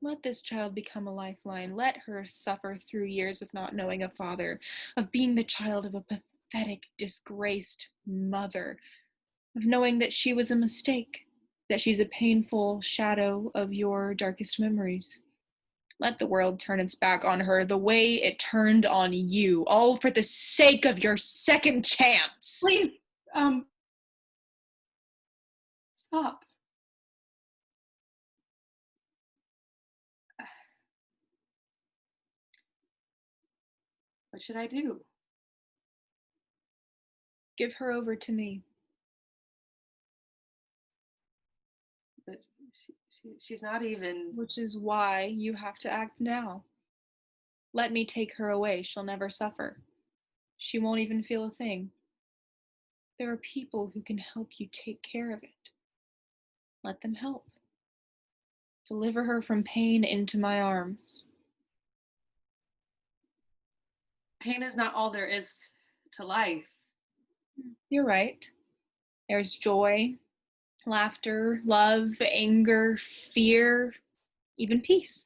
Let this child become a lifeline. Let her suffer through years of not knowing a father, of being the child of a pathetic, disgraced mother, of knowing that she was a mistake, that she's a painful shadow of your darkest memories. Let the world turn its back on her the way it turned on you, all for the sake of your second chance. Please, stop. What should I do? Give her over to me. But she's not even. Which is why you have to act now. Let me take her away. She'll never suffer. She won't even feel a thing. There are people who can help you take care of it. Let them help. Deliver her from pain into my arms. Pain is not all there is to life. You're right. There's joy, laughter, love, anger, fear, even peace.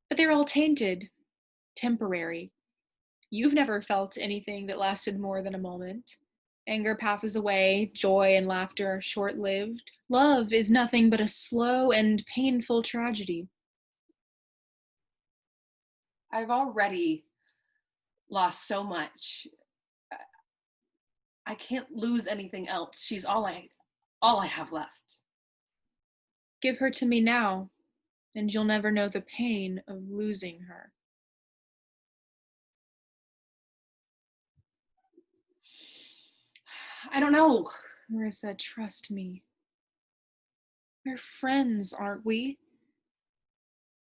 But they're all tainted, temporary. You've never felt anything that lasted more than a moment. Anger passes away, joy and laughter are short-lived. Love is nothing but a slow and painful tragedy. I've already lost so much. I can't lose anything else. She's all I have left. Give her to me now, and you'll never know the pain of losing her. I don't know. Marissa, trust me. We're friends, aren't we?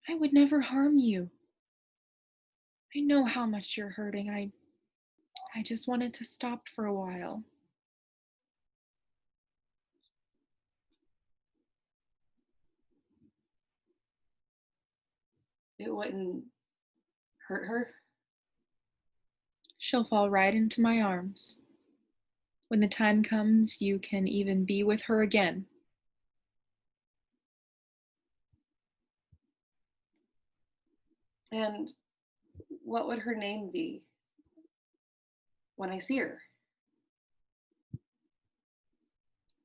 I would never harm you. I know how much you're hurting. I just wanted to stop for a while. It wouldn't hurt her. She'll fall right into my arms. When the time comes, you can even be with her again. And what would her name be when I see her?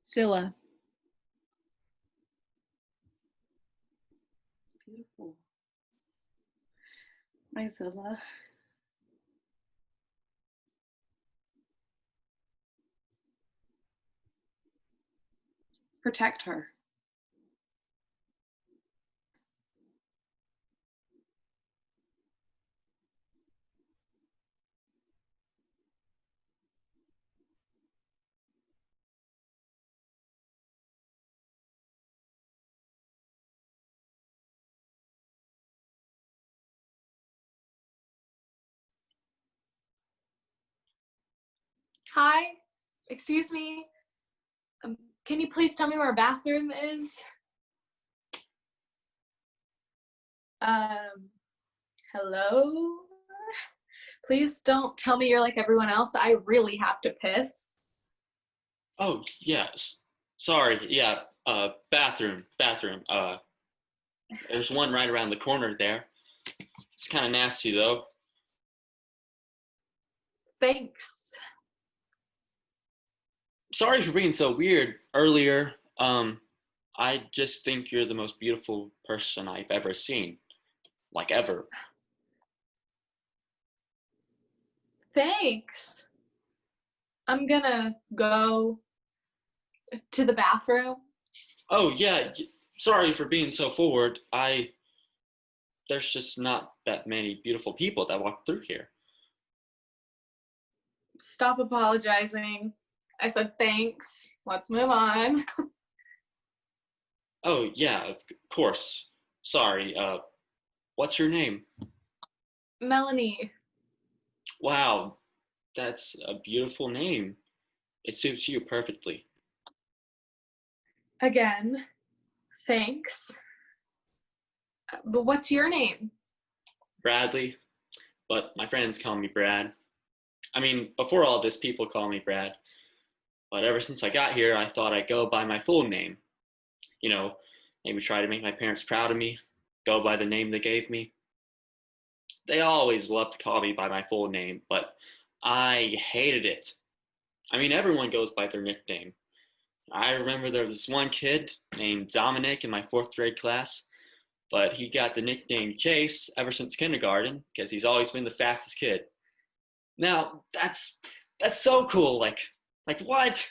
Scylla. It's beautiful. My Zilla. Protect her. Hi, excuse me. Can you please tell me where a bathroom is? Hello? Please don't tell me you're like everyone else. I really have to piss. Oh, yes. Sorry. Yeah. Bathroom. There's one right around the corner there. It's kind of nasty though. Thanks. Sorry for being so weird earlier. I just think you're the most beautiful person I've ever seen. Like ever. Thanks. I'm gonna go to the bathroom. Oh, yeah. Sorry for being so forward. There's just not that many beautiful people that walk through here. Stop apologizing. I said thanks. Let's move on. Oh, yeah, of course. Sorry. What's your name? Melanie. Wow, that's a beautiful name. It suits you perfectly. Again, Thanks. But what's your name? Bradley, but my friends call me Brad. I mean, before all this, people call me Brad. But ever since I got here, I thought I'd go by my full name. You know, maybe try to make my parents proud of me, go by the name they gave me. They always loved to call me by my full name, but I hated it. I mean, everyone goes by their nickname. I remember there was this one kid named Dominic in my 4th grade class, but he got the nickname Chase ever since kindergarten because he's always been the fastest kid. Now, that's so cool. Like what?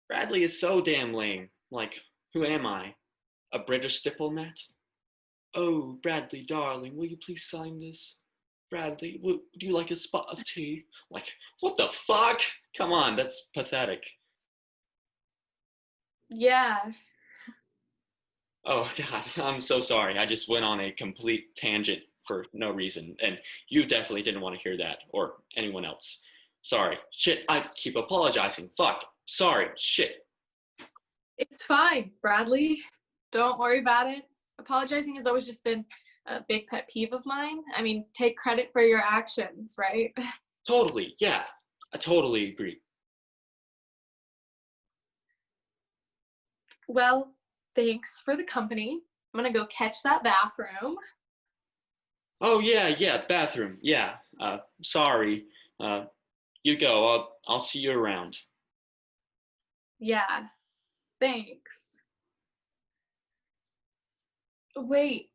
Bradley is so damn lame. Like, who am I? A British diplomat? Oh, Bradley, darling, will you please sign this? Bradley, would you like a spot of tea? Like, what the fuck? Come on, that's pathetic. Yeah. Oh, God, I'm so sorry. I just went on a complete tangent for no reason, and you definitely didn't want to hear that, or anyone else. Sorry. Shit, I keep apologizing. Fuck. Sorry. Shit. It's fine, Bradley. Don't worry about it. Apologizing has always just been a big pet peeve of mine. I mean, take credit for your actions, right? Totally. Yeah. I totally agree. Well, thanks for the company. I'm gonna go catch that bathroom. Oh, yeah, bathroom. Yeah. Sorry. You go. I'll see you around. Yeah, thanks. Wait,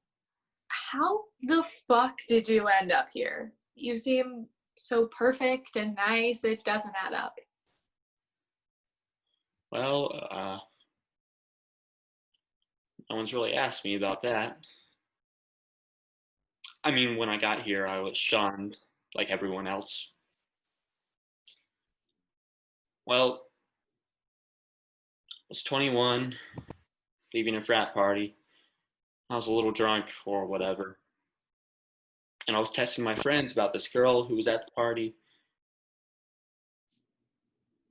how the fuck did you end up here? You seem so perfect and nice, it doesn't add up. Well, no one's really asked me about that. I mean, when I got here, I was shunned like everyone else. Well, I was 21, leaving a frat party. I was a little drunk or whatever. And I was texting my friends about this girl who was at the party.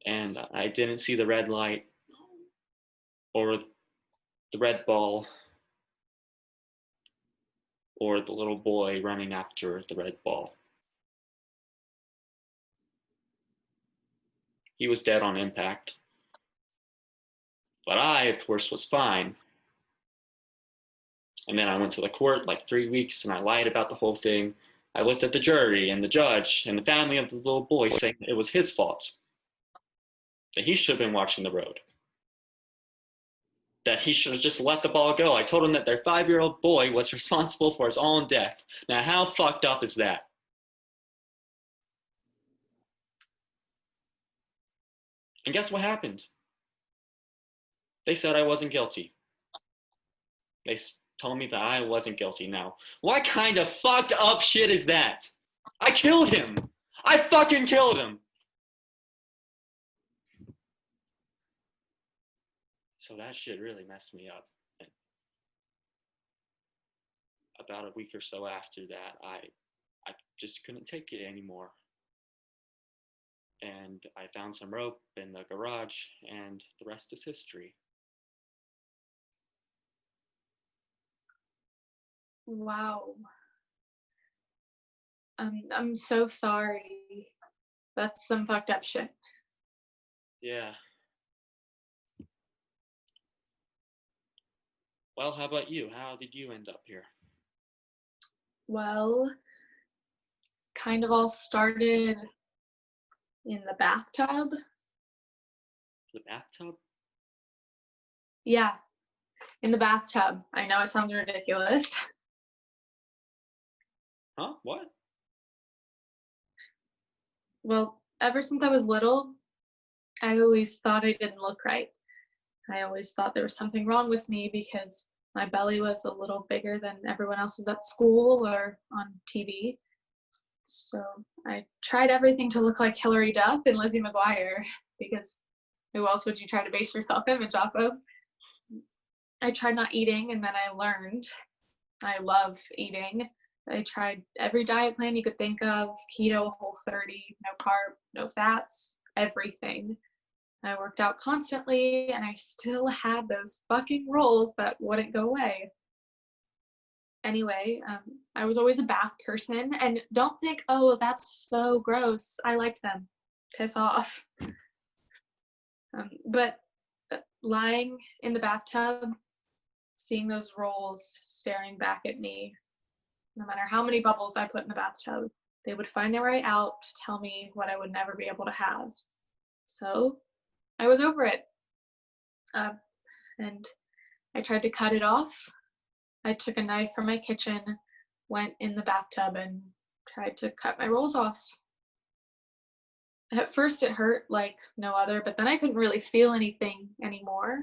And I didn't see the red light or the red ball or the little boy running after the red ball. He was dead on impact. But I, of course, was fine. And then I went to the court like 3 weeks and I lied about the whole thing. I looked at the jury and the judge and the family of the little boy saying it was his fault. That he should have been watching the road. That he should have just let the ball go. I told him that their 5-year-old boy was responsible for his own death. Now, how fucked up is that? And guess what happened? They said I wasn't guilty. They told me that I wasn't guilty. Now, what kind of fucked up shit is that? I killed him. I fucking killed him. So that shit really messed me up. And about a week or so after that, I just couldn't take it anymore. And I found some rope in the garage, and the rest is history. Wow. I'm so sorry. That's some fucked up shit. Yeah. Well, how about you? How did you end up here? Well, kind of all started in the bathtub. The bathtub? Yeah, in the bathtub. I know it sounds ridiculous. Huh? What? Well, ever since I was little, I always thought I didn't look right. I always thought there was something wrong with me because my belly was a little bigger than everyone else's at school or on TV. So I tried everything to look like Hilary Duff and Lizzie McGuire, because who else would you try to base your self-image off of? I tried not eating, and then I learned I love eating. I tried every diet plan you could think of, keto, Whole30, no carb, no fats, everything. I worked out constantly, and I still had those fucking rolls that wouldn't go away. Anyway, I was always a bath person, and don't think, oh, that's so gross. I liked them. Piss off. But lying in the bathtub, seeing those rolls staring back at me, no matter how many bubbles I put in the bathtub, they would find their way out to tell me what I would never be able to have. So I was over it. And I tried to cut it off. I took a knife from my kitchen, went in the bathtub, and tried to cut my rolls off. At first it hurt like no other, but then I couldn't really feel anything anymore.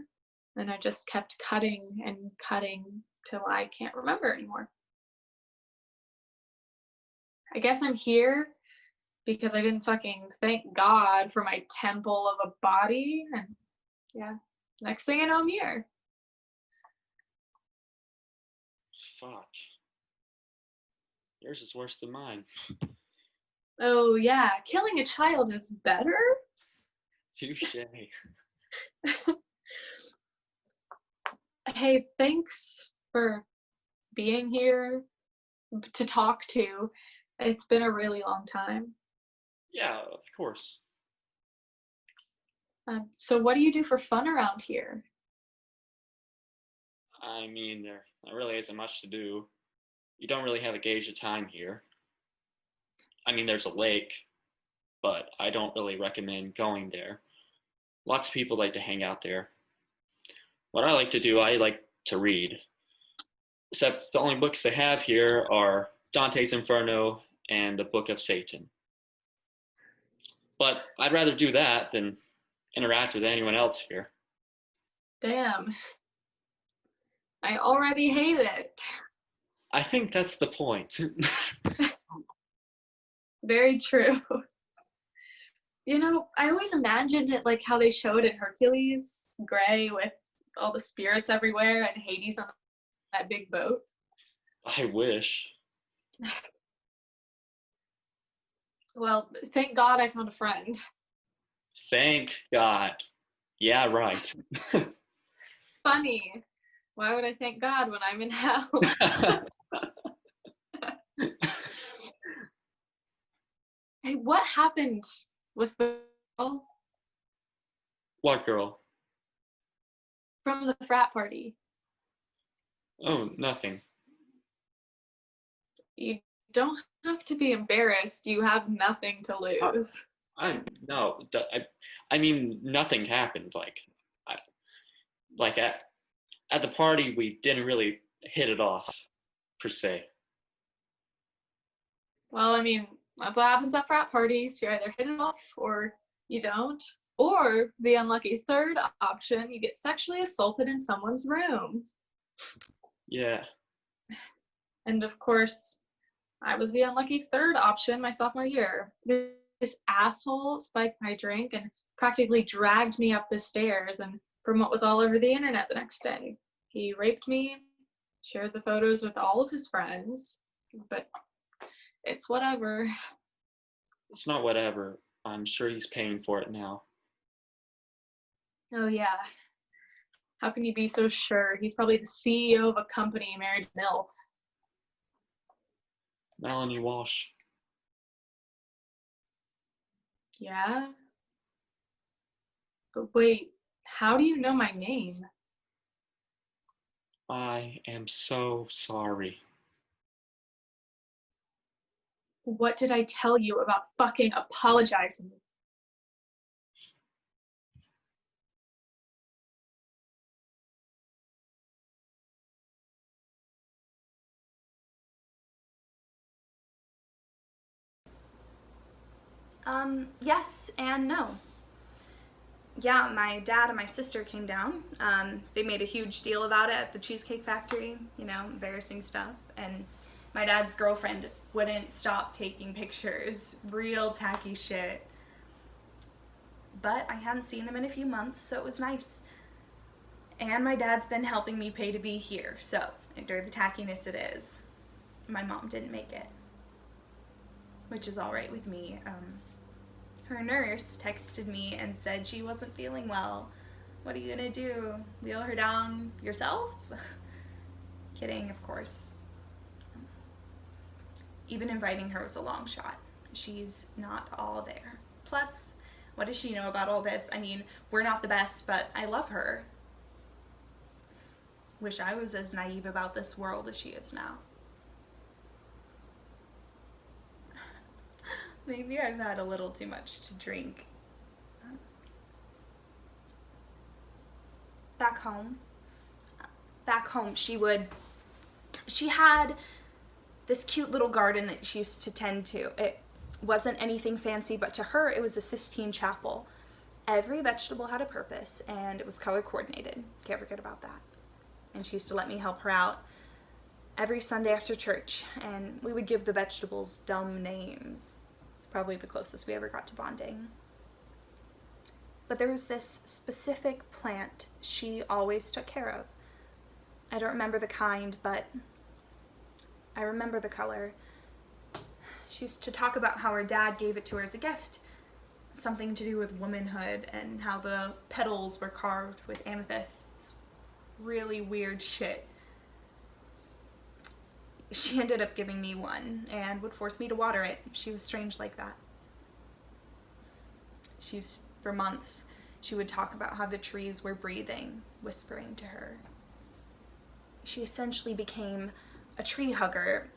And I just kept cutting and cutting till I can't remember anymore. I guess I'm here because I didn't fucking thank God for my temple of a body. And yeah, next thing I know, I'm here. Fuck. Yours is worse than mine. Oh yeah, killing a child is better? Touche. Hey, thanks for being here to talk to. It's been a really long time. Yeah, of course. So what do you do for fun around here? I mean, there really isn't much to do. You don't really have a gauge of time here. I mean, there's a lake, but I don't really recommend going there. Lots of people like to hang out there. What I like to do, I like to read. Except the only books they have here are Dante's Inferno and the Book of Satan. But I'd rather do that than interact with anyone else here. Damn. I already hate it. I think that's the point. Very true. You know, I always imagined it like how they showed in Hercules, gray with all the spirits everywhere and Hades on that big boat. I wish. Well, thank God I found a friend. Thank God. Yeah, right. Funny. Why would I thank God when I'm in hell? Hey, what happened with the girl What girl? from the frat party? Oh, nothing. You don't have to be embarrassed. You have nothing to lose. I mean, nothing happened. At the party, we didn't really hit it off, per se. Well, I mean, that's what happens at frat parties. You either hit it off or you don't. Or the unlucky third option, you get sexually assaulted in someone's room. Yeah. And of course, I was the unlucky third option my sophomore year. This asshole spiked my drink and practically dragged me up the stairs, and from what was all over the internet the next day. He raped me, shared the photos with all of his friends, but it's whatever. It's not whatever. I'm sure he's paying for it now. Oh yeah. How can you be so sure? He's probably the CEO of a company married to MILF. Melanie Walsh. Yeah? But wait, how do you know my name? I am so sorry. What did I tell you about fucking apologizing? Yes and no. Yeah, my dad and my sister came down. They made a huge deal about it at the Cheesecake Factory, you know, embarrassing stuff. And my dad's girlfriend wouldn't stop taking pictures, real tacky shit. But I hadn't seen them in a few months, so it was nice. And my dad's been helping me pay to be here, so endure the tackiness it is. My mom didn't make it, which is all right with me. Her nurse texted me and said she wasn't feeling well. What are you gonna do? Wheel her down yourself? Kidding, of course. Even inviting her was a long shot. She's not all there. Plus, what does she know about all this? I mean, we're not the best, but I love her. Wish I was as naive about this world as she is now. Maybe I've had a little too much to drink. Back home, she had this cute little garden that she used to tend to. It wasn't anything fancy, but to her, it was a Sistine Chapel. Every vegetable had a purpose, and it was color coordinated. Can't forget about that. And she used to let me help her out every Sunday after church, and we would give the vegetables dumb names. It's probably the closest we ever got to bonding. But there was this specific plant she always took care of. I don't remember the kind, but I remember the color. She used to talk about how her dad gave it to her as a gift, something to do with womanhood, and how the petals were carved with amethysts. Really weird shit. She ended up giving me one and would force me to water it. She was strange like that. For months, she would talk about how the trees were breathing, whispering to her. She essentially became a tree hugger.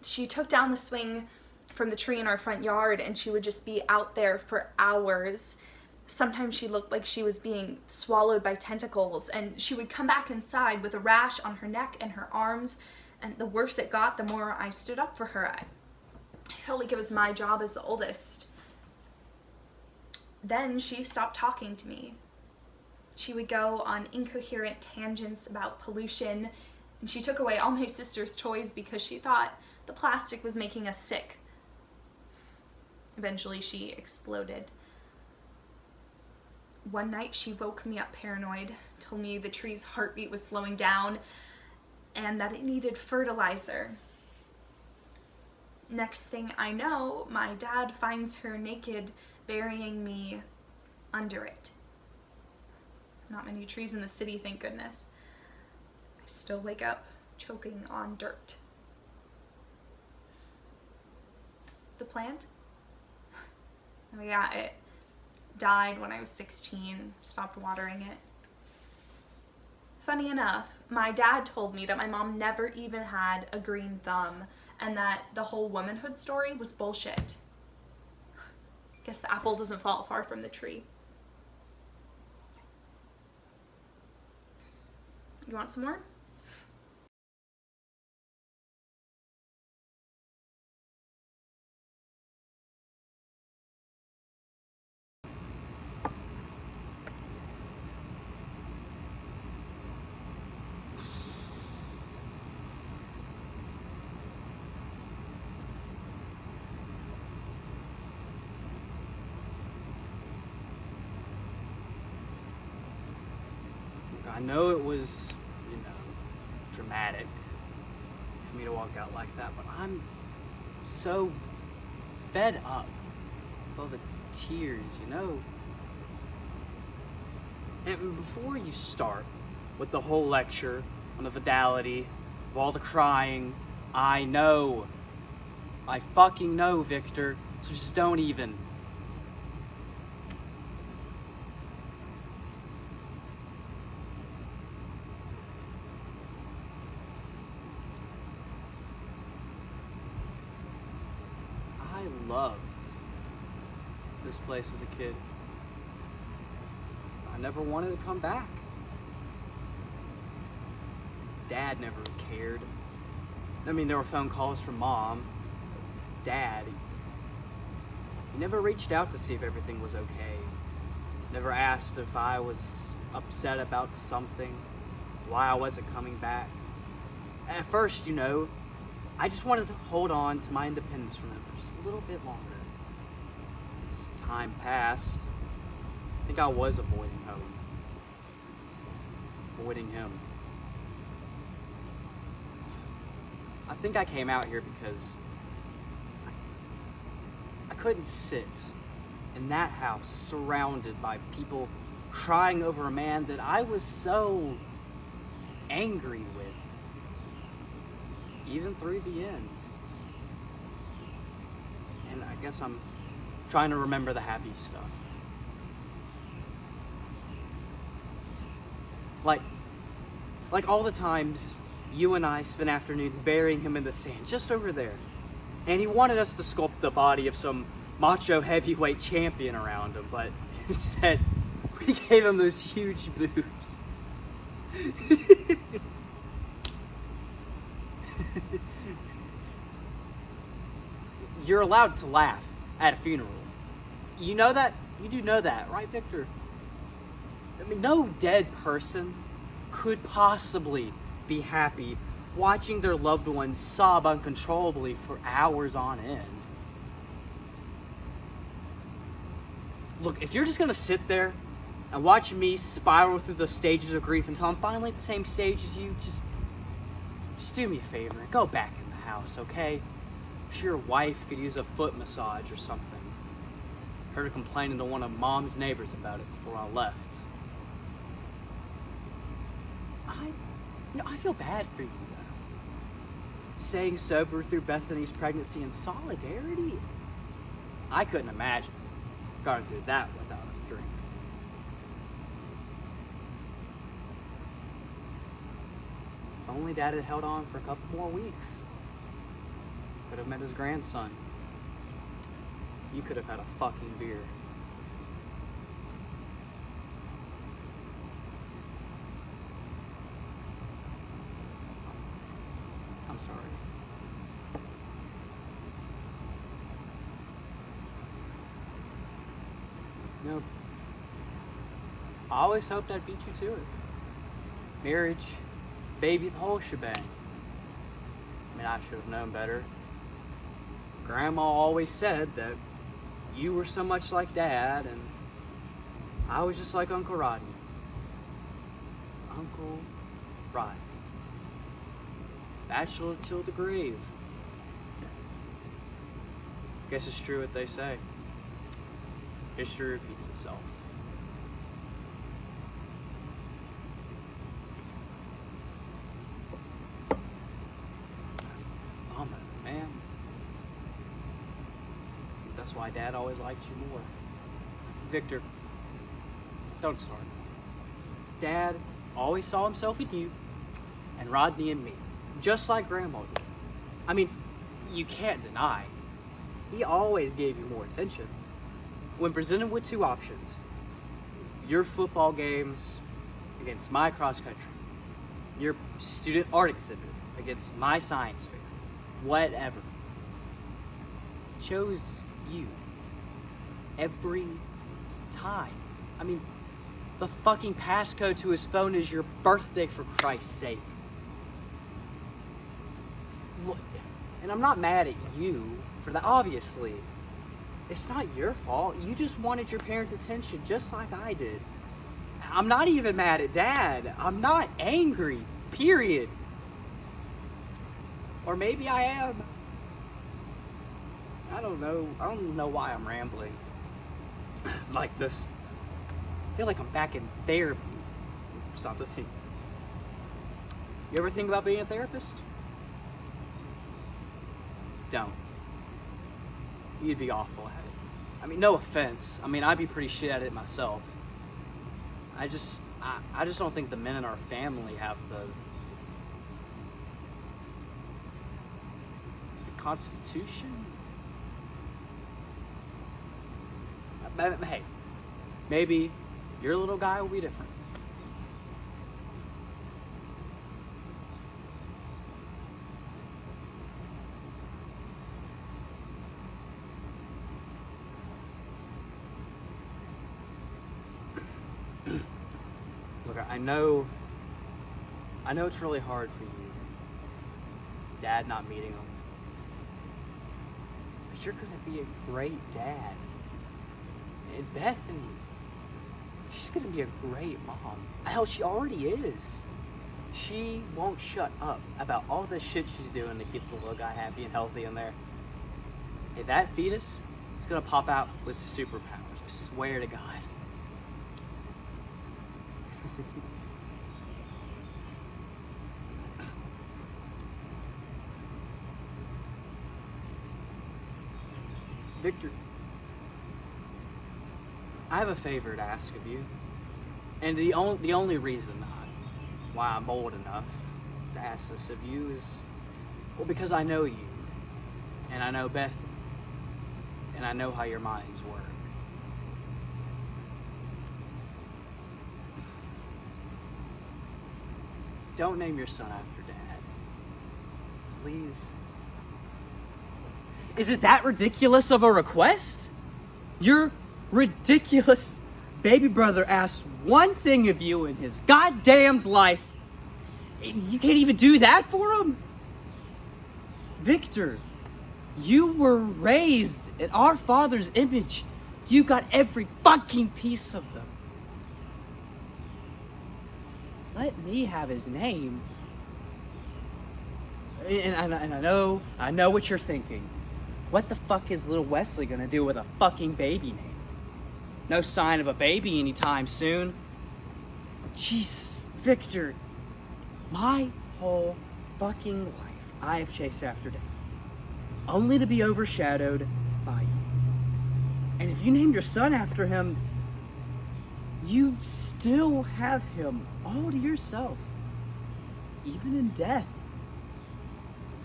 She took down the swing from the tree in our front yard, and she would just be out there for hours. Sometimes she looked like she was being swallowed by tentacles, and she would come back inside with a rash on her neck and her arms, and the worse it got, the more I stood up for her. I felt like it was my job as the oldest. Then she stopped talking to me. She would go on incoherent tangents about pollution, and she took away all my sister's toys because she thought the plastic was making us sick. Eventually, she exploded. One night, she woke me up paranoid, told me the tree's heartbeat was slowing down, and that it needed fertilizer. Next thing I know, my dad finds her naked, burying me under it. Not many trees in the city, thank goodness. I still wake up choking on dirt. The plant? Oh yeah, it died when I was 16, stopped watering it. Funny enough, my dad told me that my mom never even had a green thumb and that the whole womanhood story was bullshit. Guess the apple doesn't fall far from the tree. You want some more? I know it was, dramatic for me to walk out like that, but I'm so fed up with all the tears, And before you start with the whole lecture on the fidelity of all the crying, I fucking know, Victor, so just don't even. I loved this place as a kid. I never wanted to come back. Dad never cared. I mean, there were phone calls from Mom. Dad, he never reached out to see if everything was okay. Never asked if I was upset about something, why I wasn't coming back. At first, I just wanted to hold on to my independence from him for just a little bit longer. As time passed, I think I was avoiding home. Avoiding him. I think I came out here because I couldn't sit in that house, surrounded by people crying over a man that I was so angry with, even through the end. And I guess I'm trying to remember the happy stuff. Like all the times you and I spent afternoons burying him in the sand just over there. And he wanted us to sculpt the body of some macho heavyweight champion around him, but instead we gave him those huge boobs. You're allowed to laugh at a funeral. You know that? You do know that, right, Victor? I mean, no dead person could possibly be happy watching their loved ones sob uncontrollably for hours on end. Look, if you're just gonna sit there and watch me spiral through the stages of grief until I'm finally at the same stage as you, just do me a favor and go back in the house, okay? I'm sure your wife could use a foot massage or something. Heard her complaining to one of Mom's neighbors about it before I left. I feel bad for you, though. Staying sober through Bethany's pregnancy in solidarity? I couldn't imagine going through that without a drink. If only Dad had held on for a couple more weeks. Could have met his grandson. You could have had a fucking beer. I'm sorry. No. I always hoped I'd beat you to it. Marriage, baby, the whole shebang. I mean, I should have known better. Grandma always said that you were so much like Dad, and I was just like Uncle Rodney. Uncle Rodney. Bachelor till the grave. Guess it's true what they say. History repeats itself. Bummer, man. That's why Dad always liked you more. Victor, don't start. Dad always saw himself in you and Rodney in me, just like Grandma did. I mean, you can't deny, he always gave you more attention. When presented with two options, your football games against my cross country, your student art exhibit against my science fair, whatever, chose you every time. I mean, the fucking passcode to his phone is your birthday, for Christ's sake. Look, and I'm not mad at you for that, obviously. It's not your fault. You just wanted your parents' attention just like I did. I'm not even mad at Dad. I'm not angry, period. Or maybe I am. I don't know. I don't know why I'm rambling like this. I feel like I'm back in therapy or something. You ever think about being a therapist? Don't. You'd be awful at it. I mean, no offense. I mean, I'd be pretty shit at it myself. I just don't think the men in our family have the constitution. Hey, maybe your little guy will be different. Look, I know it's really hard for you, Dad not meeting him. But you're gonna be a great dad. And Bethany, she's gonna be a great mom. Hell, she already is. She won't shut up about all the shit she's doing to keep the little guy happy and healthy in there. Hey, that fetus is gonna pop out with superpowers. I swear to God. Victor, I have a favor to ask of you. And the only reason why I'm old enough to ask this of you is, well, because I know you, and I know Beth, and I know how your minds work. Don't name your son after Dad. Please. Is it that ridiculous of a request? Your ridiculous baby brother asked one thing of you in his goddamned life. You can't even do that for him? Victor, you were raised in our Father's image. You got every fucking piece of them. Let me have his name. And I know what you're thinking. What the fuck is little Wesley gonna do with a fucking baby name? No sign of a baby anytime soon. Jesus, Victor. My whole fucking life, I have chased after Dad. Only to be overshadowed by you. And if you named your son after him, you still have him all to yourself. Even in death.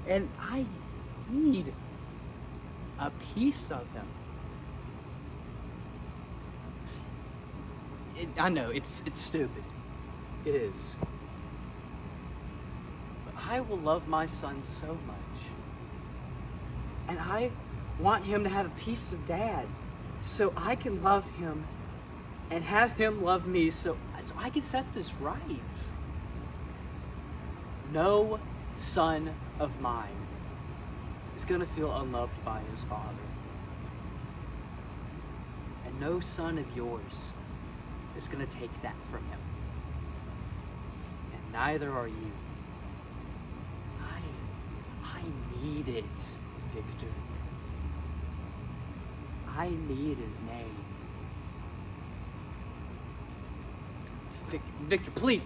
And I need a piece of him. I know, it's stupid. It is. But I will love my son so much. And I want him to have a piece of Dad so I can love him and have him love me so I can set this right. No son of mine is going to feel unloved by his father. And no son of yours is going to take that from him. And neither are you. I need it, Victor. I need his name. Victor, please.